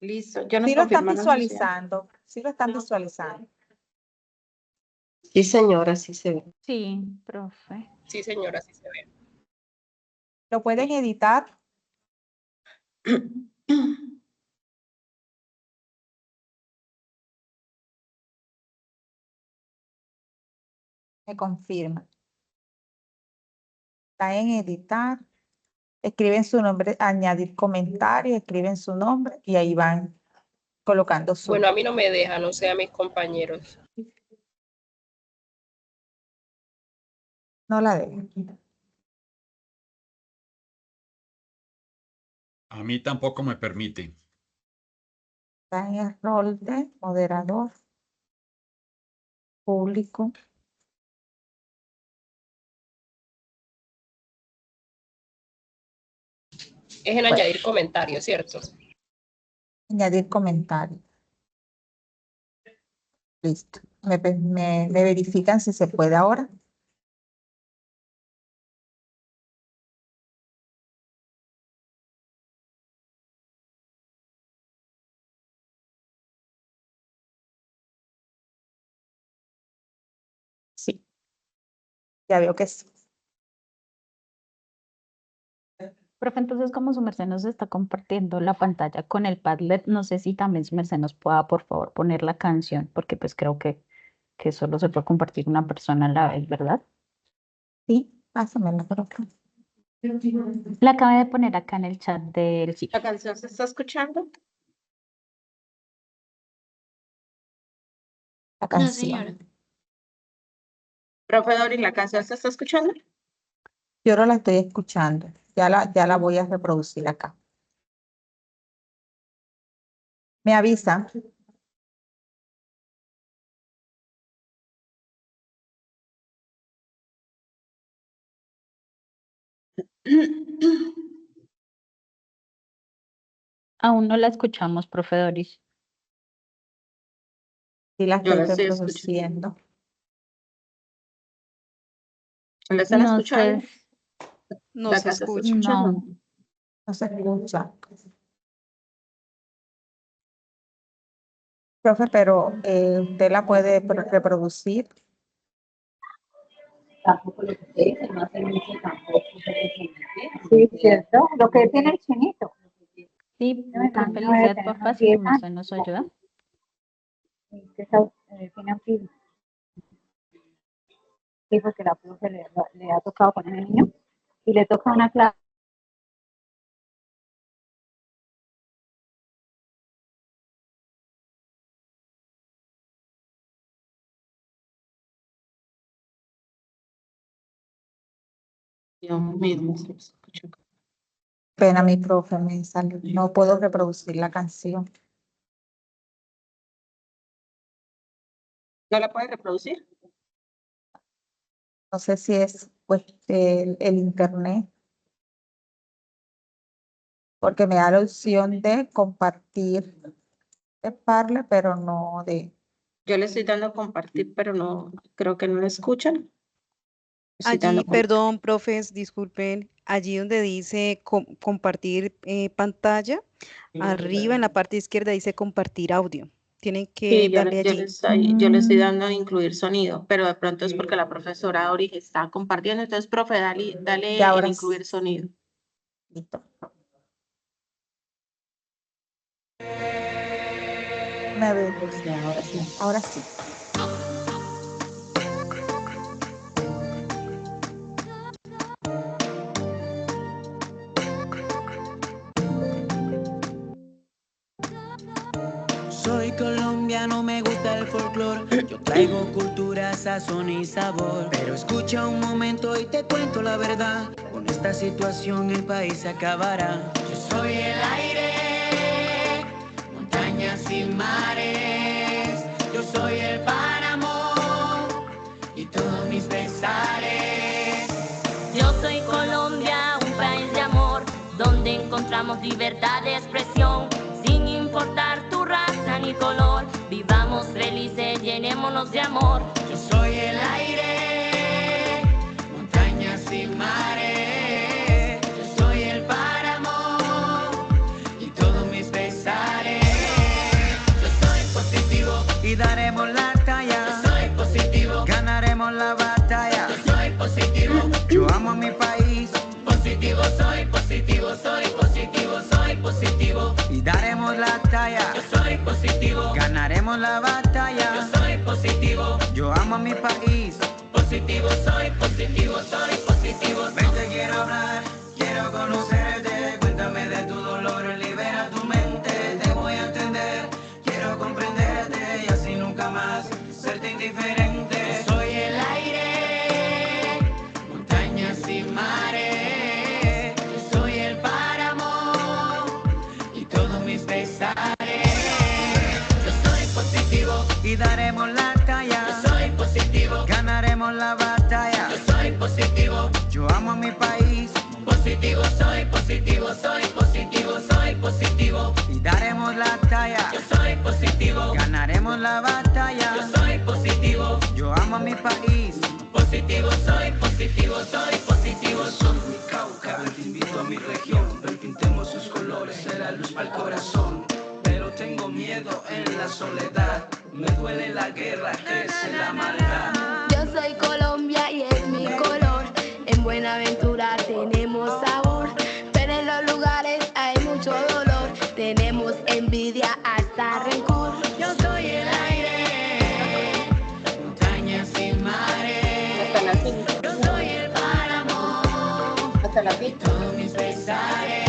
Listo, ya nos Sí lo están confirmaron. visualizando, sí lo están visualizando. Sí, señora, sí se ve. Sí, profe. Sí, señora, sí se ve. ¿Lo pueden editar? Me confirma. Está en editar. Escriben su nombre, añadir comentarios, escriben su nombre y ahí van colocando su. Bueno, a mí no me deja, no sé a mis compañeros. No la dejo. A mí tampoco me permite. Está en el rol de moderador público. Es en añadir comentarios, ¿cierto? Añadir comentario. Listo. Me verifican si se puede ahora. Sí. Ya veo que sí. Profe, entonces como su merced nos está compartiendo la pantalla con el Padlet, no sé si también su merced nos pueda, por favor, poner la canción, porque pues creo que solo se puede compartir una persona a la vez, ¿verdad? Sí, pásamela, profe. La acabé de poner acá en el chat del sí. ¿La canción se está escuchando? La No, canción. señora. Profe Doris, ¿la canción se está escuchando? Yo no la estoy escuchando. Ya la voy a reproducir acá. ¿Me avisa? Aún no la escuchamos, profe Doris. Sí, la Yo estoy la estoy reproduciendo. ¿La están No escuchando? sé. No ¿La se canción escucha. No. No se escucha. Profe, pero usted la puede reproducir. Tampoco lo que usted dice, no hace mucho tampoco. Sí, cierto. Lo que tiene el chinito. Sí, profe Lizeth, porfa, si su merced nos ayuda. Sí, porque la profe le ha tocado con el niño y le toca una clase. Dios mío, no se escucha. Pena, mi profe, me salió. No puedo reproducir la canción. ¿No la puede reproducir? No sé si es pues el internet, porque me da la opción de compartir de Parler, pero no de... Yo le estoy dando a compartir, pero no, creo que no la escuchan. Estoy dando Allí, perdón, profes, disculpen, allí donde dice compartir pantalla, arriba en la parte izquierda dice compartir audio. Tienen que Sí, darle yo allí. le estoy dando a incluir sonido, pero de pronto es porque la profesora Doris está compartiendo. Entonces, profe, dale Y ahora en incluir sonido. Listo. Me veo. Ahora sí. Ahora sí. Soy colombiano, me gusta el folclore. Yo traigo cultura, sazón y sabor. Pero escucha un momento y te cuento la verdad. Con esta situación el país se acabará. Yo soy el aire, montañas y mares. Yo soy el páramo y todos mis pesares. Yo soy Colombia, un país de amor, donde encontramos libertad de expresión, sin importar tu raza ni color. Vivamos felices, llenémonos de amor. Yo soy el aire, montañas y mares. Yo soy el páramo y todos mis pesares. Yo soy positivo y daremos la talla. Yo soy positivo, ganaremos la batalla. Yo soy positivo, yo amo a mi país. Positivo, soy positivo, soy positivo, soy positivo. Y daremos la talla. Yo soy positivo, ganaremos la batalla. Yo soy positivo, yo amo a mi país. Positivo, soy positivo, soy positivo. Ven, te quiero hablar, quiero conocerte. Cuéntame de tu dolor, libera tu mente. Te voy a entender, quiero comprenderte y así nunca más serte indiferente. Soy el aire, montañas y mares. Soy el páramo pintemos sus colores, será luz para el corazón. Pero tengo miedo en la soledad, me duele la guerra, crece la maldad. Yo soy Colombia y es mi color. En Buenaventura tenemos sabor, pero en los lugares hay mucho dolor. Tenemos envidia hasta rencor. Yo soy el aire, montañas y mares. Yo soy el páramo, todos mis pesares.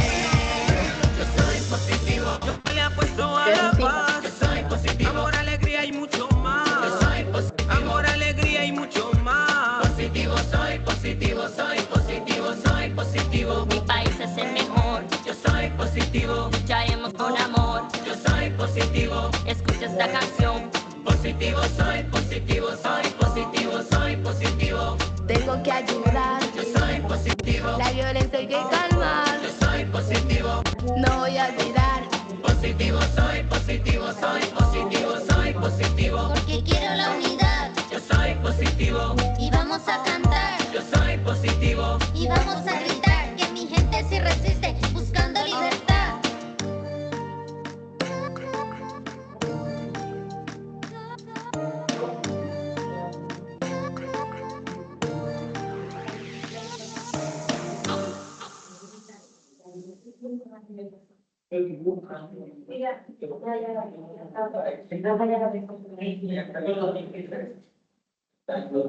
Yo soy positivo, yo le apuesto a la paz. Yo soy positivo, amor, alegría y mucho más. Yo soy positivo, amor, alegría y mucho más. Positivo, soy positivo, soy positivo, soy positivo. Mi país es el mejor. Yo soy positivo, Lucharemos con amor. yo soy positivo. Escucha esta canción. Positivo, soy positivo, soy positivo, soy positivo. Tengo que ayudar, yo soy positivo. La violencia hay que calmar, yo soy positivo. No voy a olvidar, positivo, soy positivo, soy positivo, soy positivo. Porque quiero la unidad Yo soy positivo, y vamos a cantar yo soy positivo. y vamos a gritar que mi gente se resiste buscando libertad.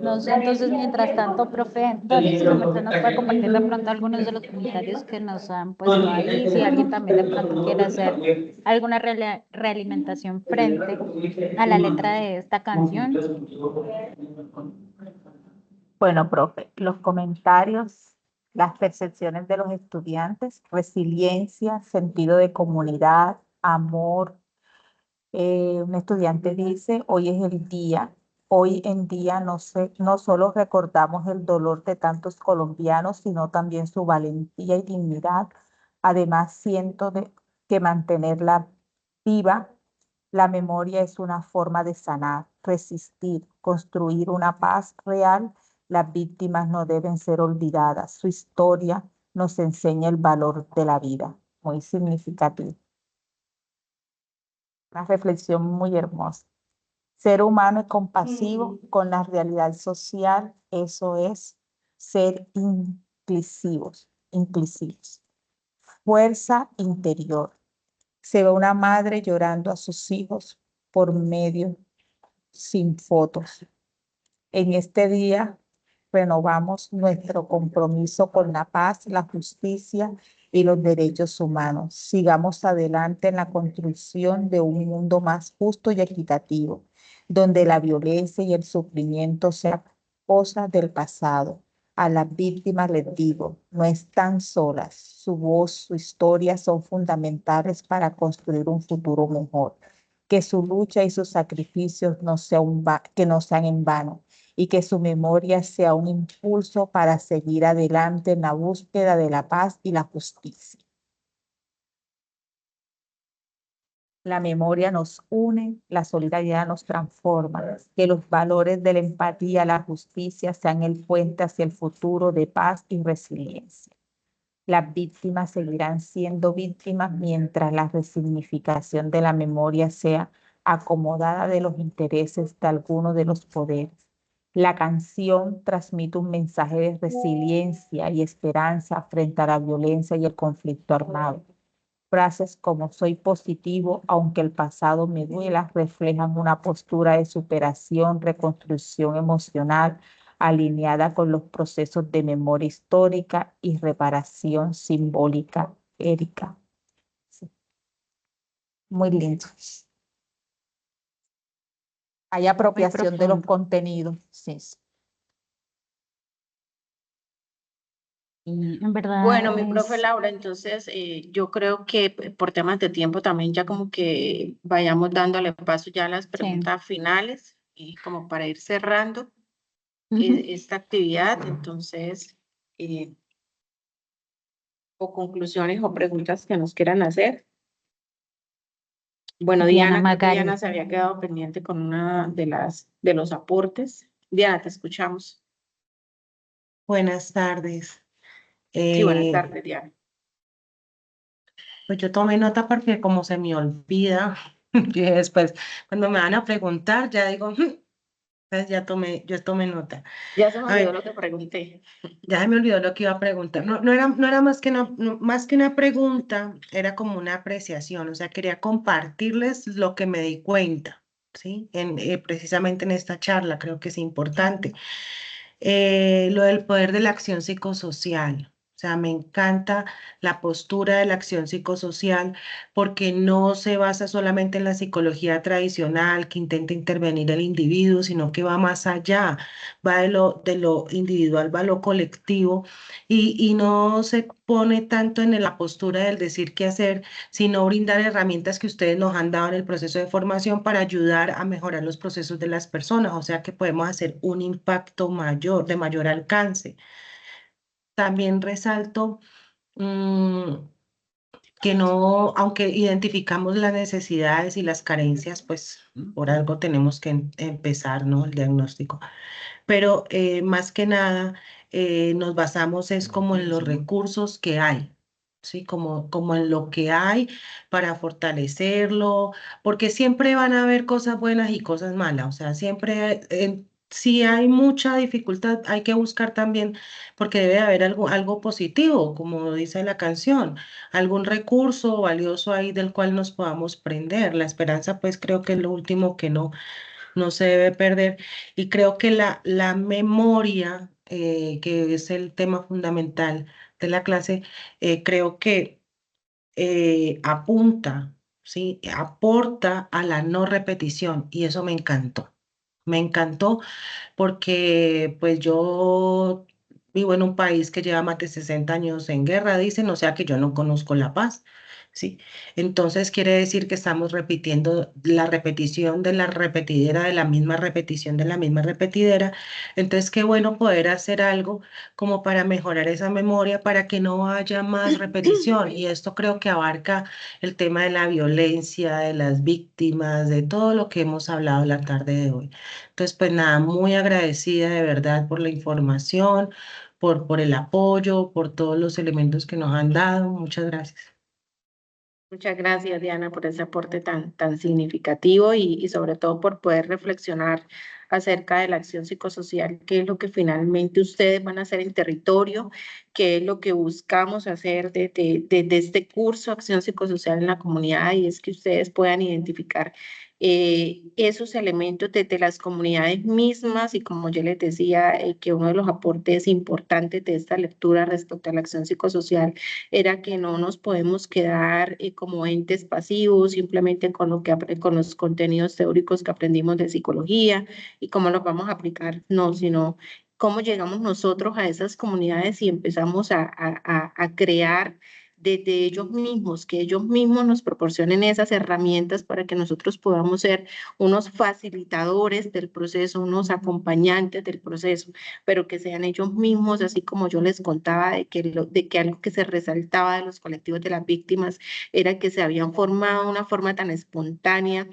No sé, entonces, mientras tanto, profe, Doris, como usted nos puede compartir de pronto algunos de los comentarios que nos han puesto ahí, si alguien también de pronto quiere hacer alguna realimentación frente a la letra de esta canción. Bueno, profe, los comentarios, las percepciones de los estudiantes, resiliencia, sentido de comunidad, amor. Un estudiante dice, hoy es el día. Hoy en día no solo recordamos el dolor de tantos colombianos, sino también su valentía y dignidad. Además, que mantenerla viva, la memoria es una forma de sanar, resistir, construir una paz real. Las víctimas no deben ser olvidadas. Su historia nos enseña el valor de la vida. Muy significativo. Una reflexión muy hermosa. Ser humano y compasivo con la realidad social, eso es ser inclusivos. Fuerza interior. Se ve una madre llorando a sus hijos por medio, sin fotos. En este día renovamos nuestro compromiso con la paz, la justicia y los derechos humanos. Sigamos adelante en la construcción de un mundo más justo y equitativo, donde la violencia y el sufrimiento sean cosas del pasado. A las víctimas les digo, no están solas. Su voz, su historia son fundamentales para construir un futuro mejor. Que su lucha y sus sacrificios que no sean en vano, y que su memoria sea un impulso para seguir adelante en la búsqueda de la paz y la justicia. La memoria nos une, la solidaridad nos transforma. Que los valores de la empatía, la justicia sean el puente hacia el futuro de paz y resiliencia. Las víctimas seguirán siendo víctimas mientras la resignificación de la memoria sea acomodada de los intereses de algunos de los poderes. La canción transmite un mensaje de resiliencia y esperanza frente a la violencia y el conflicto armado. Frases como soy positivo, aunque el pasado me duela, reflejan una postura de superación, reconstrucción emocional, alineada con los procesos de memoria histórica y reparación simbólica, Erika. Sí. Muy lindo. Hay apropiación de los contenidos. Sí. Y en verdad Bueno, mi profe Laura, entonces yo creo que por temas de tiempo también ya como que vayamos dándole paso ya a las preguntas finales y como para ir cerrando esta actividad, entonces, o conclusiones o preguntas que nos quieran hacer. Bueno, Diana, creo que Diana se había quedado pendiente con una de los aportes. Diana, te escuchamos. Buenas tardes. Sí, buenas tardes, Diana. Pues yo tomé nota porque como se me olvida, y después cuando me van a preguntar ya digo, pues yo tomé nota. Ya se me A olvidó ver, lo que pregunté. ya se me olvidó lo que iba a preguntar. No era más que, más que una pregunta, era como una apreciación. O sea, quería compartirles lo que me di cuenta, ¿sí? Precisamente en esta charla, creo que es importante. Lo del poder de la acción psicosocial. O sea, me encanta la postura de la acción psicosocial porque no se basa solamente en la psicología tradicional que intenta intervenir el individuo, sino que va más allá, va de lo individual, va a lo colectivo y no se pone tanto en la postura del decir qué hacer, sino brindar herramientas que ustedes nos han dado en el proceso de formación para ayudar a mejorar los procesos de las personas, o sea que podemos hacer un impacto mayor, de mayor alcance. También resalto que no, aunque identificamos las necesidades y las carencias, pues por algo tenemos que empezar, ¿no? El diagnóstico. Pero más que nada nos basamos es como en los recursos que hay, ¿sí? Como en lo que hay para fortalecerlo, porque siempre van a haber cosas buenas y cosas malas, o sea, siempre, si hay mucha dificultad, hay que buscar también, porque debe haber algo positivo, como dice la canción, algún recurso valioso ahí del cual nos podamos prender. La esperanza, pues creo que es lo último que no se debe perder. Y creo que la memoria, que es el tema fundamental de la clase, creo que apunta, ¿sí? Aporta a la no repetición y eso me encantó. Me encantó porque pues yo vivo en un país que lleva más de 60 años en guerra, dicen, o sea que yo no conozco la paz, ¿sí? Entonces quiere decir que estamos repitiendo la repetición de la repetidera, de la misma repetición, de la misma repetidera. Entonces qué bueno poder hacer algo como para mejorar esa memoria, para que no haya más repetición. Y esto creo que abarca el tema de la violencia, de las víctimas, de todo lo que hemos hablado la tarde de hoy. Entonces, pues nada, muy agradecida de verdad por la información, por el apoyo, por todos los elementos que nos han dado. Muchas gracias. Muchas gracias, Diana, por ese aporte tan significativo y sobre todo por poder reflexionar acerca de la acción psicosocial, qué es lo que finalmente ustedes van a hacer en territorio, qué es lo que buscamos hacer desde este curso Acción Psicosocial en la comunidad, y es que ustedes puedan identificar esos elementos desde las comunidades mismas, y como yo les decía, que uno de los aportes importantes de esta lectura respecto a la acción psicosocial era que no nos podemos quedar como entes pasivos simplemente con con los contenidos teóricos que aprendimos de psicología y cómo los vamos a aplicar, no, sino cómo llegamos nosotros a esas comunidades y empezamos a crear desde ellos mismos, que ellos mismos nos proporcionen esas herramientas para que nosotros podamos ser unos facilitadores del proceso, unos acompañantes del proceso, pero que sean ellos mismos, así como yo les contaba de que algo que se resaltaba de los colectivos de las víctimas era que se habían formado de una forma tan espontánea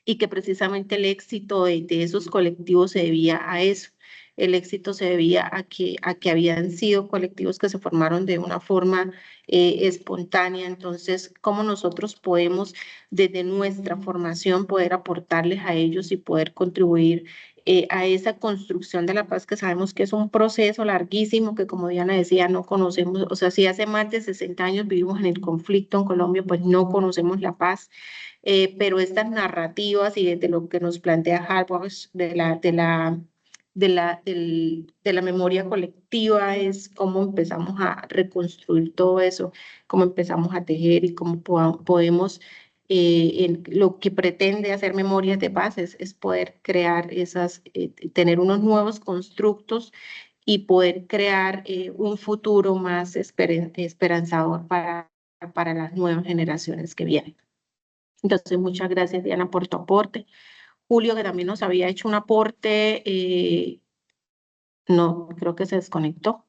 y que precisamente el éxito de esos colectivos se debía a eso. El éxito se debía a que habían sido colectivos que se formaron de una forma espontánea. Entonces, ¿cómo nosotros podemos, desde nuestra formación, poder aportarles a ellos y poder contribuir a esa construcción de la paz, que sabemos que es un proceso larguísimo, que como Diana decía, no conocemos, o sea, si hace más de 60 años vivimos en el conflicto en Colombia, pues no conocemos la paz, pero estas narrativas y desde lo que nos plantea Hallward de la memoria colectiva es cómo empezamos a reconstruir todo eso, cómo empezamos a tejer y cómo podemos, lo que pretende hacer Memorias de Paz es poder crear tener unos nuevos constructos y poder crear un futuro más esperanzador para las nuevas generaciones que vienen. Entonces, muchas gracias, Diana, por tu aporte. Julio, que también nos había hecho un aporte, no, creo que se desconectó.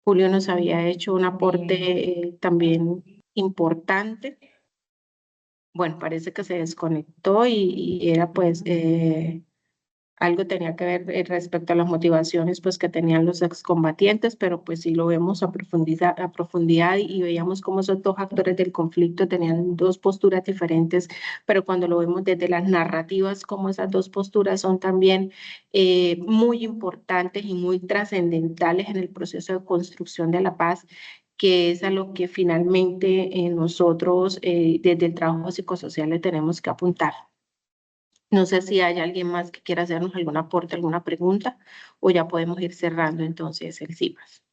Julio nos había hecho un aporte también importante. Bueno, parece que se desconectó y era pues algo tenía que ver respecto a las motivaciones pues, que tenían los excombatientes, pero pues sí lo vemos a profundidad y veíamos cómo esos dos actores del conflicto tenían dos posturas diferentes, pero cuando lo vemos desde las narrativas, cómo esas dos posturas son también muy importantes y muy trascendentales en el proceso de construcción de la paz, que es a lo que finalmente nosotros desde el trabajo psicosocial le tenemos que apuntar. No sé si hay alguien más que quiera hacernos algún aporte, alguna pregunta, o ya podemos ir cerrando entonces el CIPAS.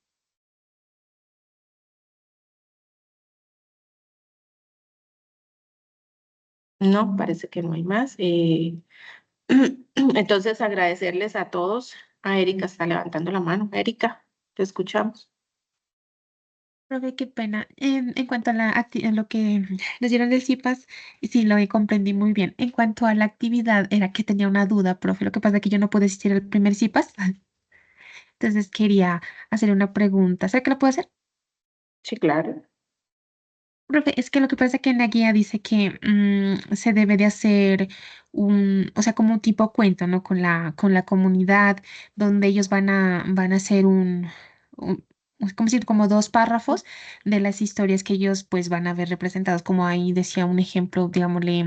No, parece que no hay más. Entonces, agradecerles a todos. A Erika está levantando la mano. Erika, te escuchamos. Profe, qué pena. En cuanto a a lo que nos dieron del CIPAS, sí lo comprendí muy bien. En cuanto a la actividad, era que tenía una duda, profe. Lo que pasa es que yo no pude asistir al primer CIPAS. Entonces quería hacer una pregunta. ¿Será que la puedo hacer? Sí, claro. Profe, es que lo que pasa es que en la guía dice que se debe de hacer o sea, como un tipo cuento, ¿no? Con la comunidad, donde ellos van a hacer es como decir, como dos párrafos de las historias que ellos pues van a ver representados, como ahí decía un ejemplo, digámosle,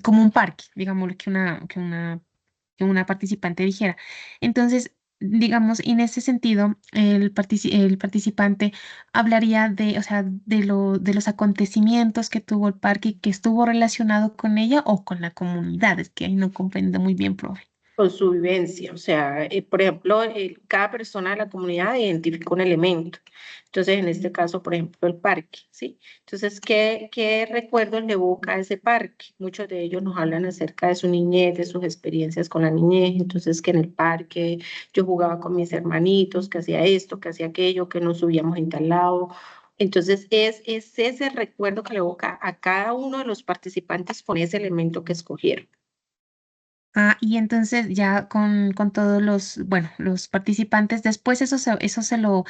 como un parque, digámosle que una participante dijera. Entonces, digamos, en ese sentido, el participante hablaría de, o sea, de los acontecimientos que tuvo el parque y que estuvo relacionado con ella o con la comunidad. Es que ahí no comprendo muy bien, profe. Con su vivencia, o sea, por ejemplo, cada persona de la comunidad identifica un elemento. Entonces, en este caso, por ejemplo, el parque, ¿sí? Entonces, ¿qué recuerdos le evoca ese parque? Muchos de ellos nos hablan acerca de su niñez, de sus experiencias con la niñez. Entonces, que en el parque yo jugaba con mis hermanitos, que hacía esto, que hacía aquello, que nos subíamos en tal lado. Entonces, es ese recuerdo que le evoca a cada uno de los participantes con ese elemento que escogieron. Ah, y entonces ya con todos bueno, los participantes, después eso se lo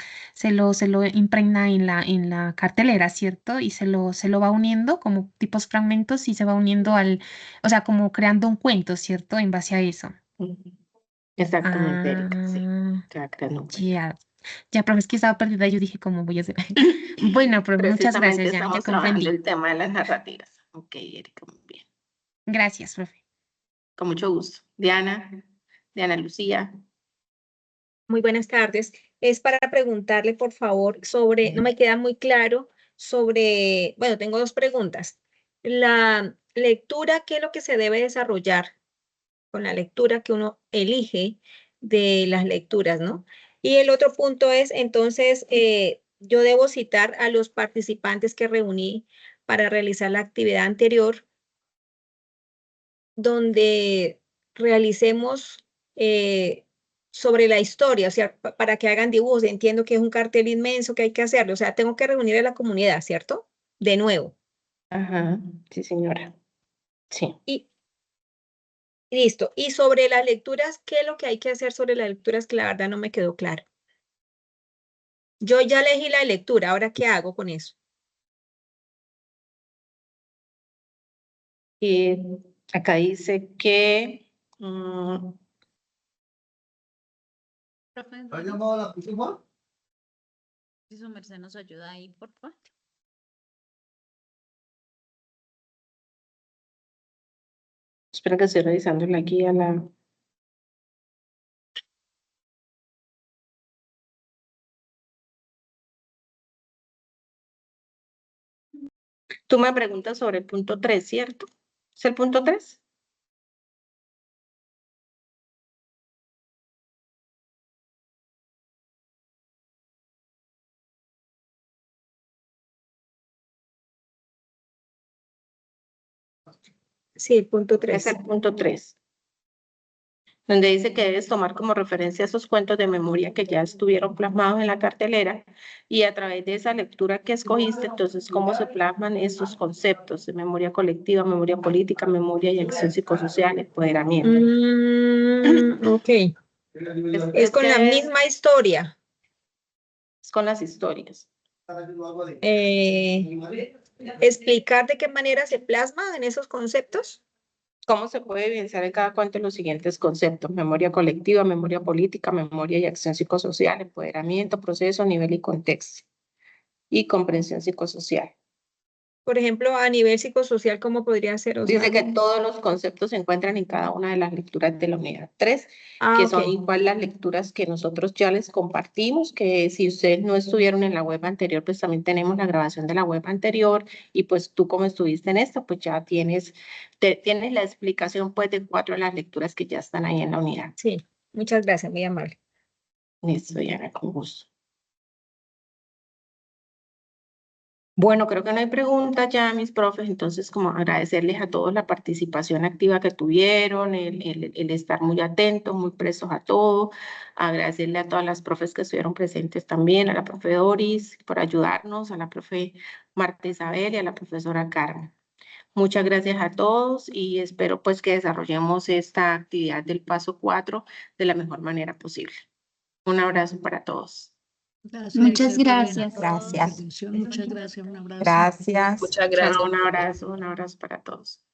impregna en la cartelera, ¿cierto? Y se lo va uniendo como tipos fragmentos y se va uniendo o sea, como creando un cuento, ¿cierto? En base a eso. Exactamente, Erika, sí. Ya, ya, profe, es que estaba perdida, yo dije, ¿cómo voy a hacer? Bueno, profe, muchas Precisamente gracias, ya estamos trabajando comprendí. el tema de las narrativas. Ok, Erika, muy bien. Gracias, profe. Con mucho gusto. Diana Lucía. Muy buenas tardes. Es para preguntarle, por favor, sobre, no me queda muy claro sobre, bueno, tengo dos preguntas. La lectura, ¿qué es lo que se debe desarrollar con la lectura que uno elige de las lecturas, ¿no? Y el otro punto es, entonces, yo debo citar a los participantes que reuní para realizar la actividad anterior, donde realicemos sobre la historia, o sea, para que hagan dibujos. Entiendo que es un cartel inmenso que hay que hacerlo, o sea, tengo que reunir a la comunidad, ¿cierto? De nuevo. Ajá, sí, señora. Sí. Y listo. Y sobre las lecturas, ¿qué es lo que hay que hacer sobre las lecturas? Que la verdad no me quedó claro. Yo ya elegí la lectura, ¿ahora qué hago con eso? Y acá dice que ¿Has llamado a la próxima? Si su merced nos ayuda ahí, por favor. espera que estoy revisando la guía. Tú me preguntas sobre el punto 3, ¿cierto? ¿Es el punto 3? Sí, el punto 3. Es el punto 3. Donde dice que debes tomar como referencia esos cuentos de memoria que ya estuvieron plasmados en la cartelera y a través de esa lectura que escogiste, entonces cómo se plasman estos conceptos de memoria colectiva, memoria política, memoria y acción psicosocial, empoderamiento. Ok. Es con la misma historia. Es con las historias. Explicar de qué manera se plasman en esos conceptos. ¿Cómo se puede evidenciar en cada cuento los siguientes conceptos? Memoria colectiva, memoria política, memoria y acción psicosocial, empoderamiento, proceso, nivel y contexto. Y comprensión psicosocial. Por ejemplo, a nivel psicosocial, ¿cómo podría ser? O Dice sea, que todos los conceptos se encuentran en cada una de las lecturas de la unidad 3, Ah, que ok. son igual las lecturas que nosotros ya les compartimos, que si ustedes no estuvieron en la web anterior, pues también tenemos la grabación de la web anterior, y pues tú como estuviste en esta, pues ya tienes la explicación pues de 4 de las lecturas que ya están ahí en la unidad. Sí, muchas gracias, muy amable. Listo, Diana, con gusto. Bueno, creo que no hay preguntas ya, mis profes, entonces como agradecerles a todos la participación activa que tuvieron, el estar muy atentos, muy presos a todo, agradecerle a todas las profes que estuvieron presentes también, a la profe Doris por ayudarnos, a la profe Marta Isabel y a la profesora Carmen. Muchas gracias a todos y espero pues que desarrollemos esta actividad del paso 4 de la mejor manera posible. Un abrazo para todos. Muchas gracias. Gracias. Muchas gracias, un abrazo. Gracias. Muchas gracias. Chao, un abrazo para todos.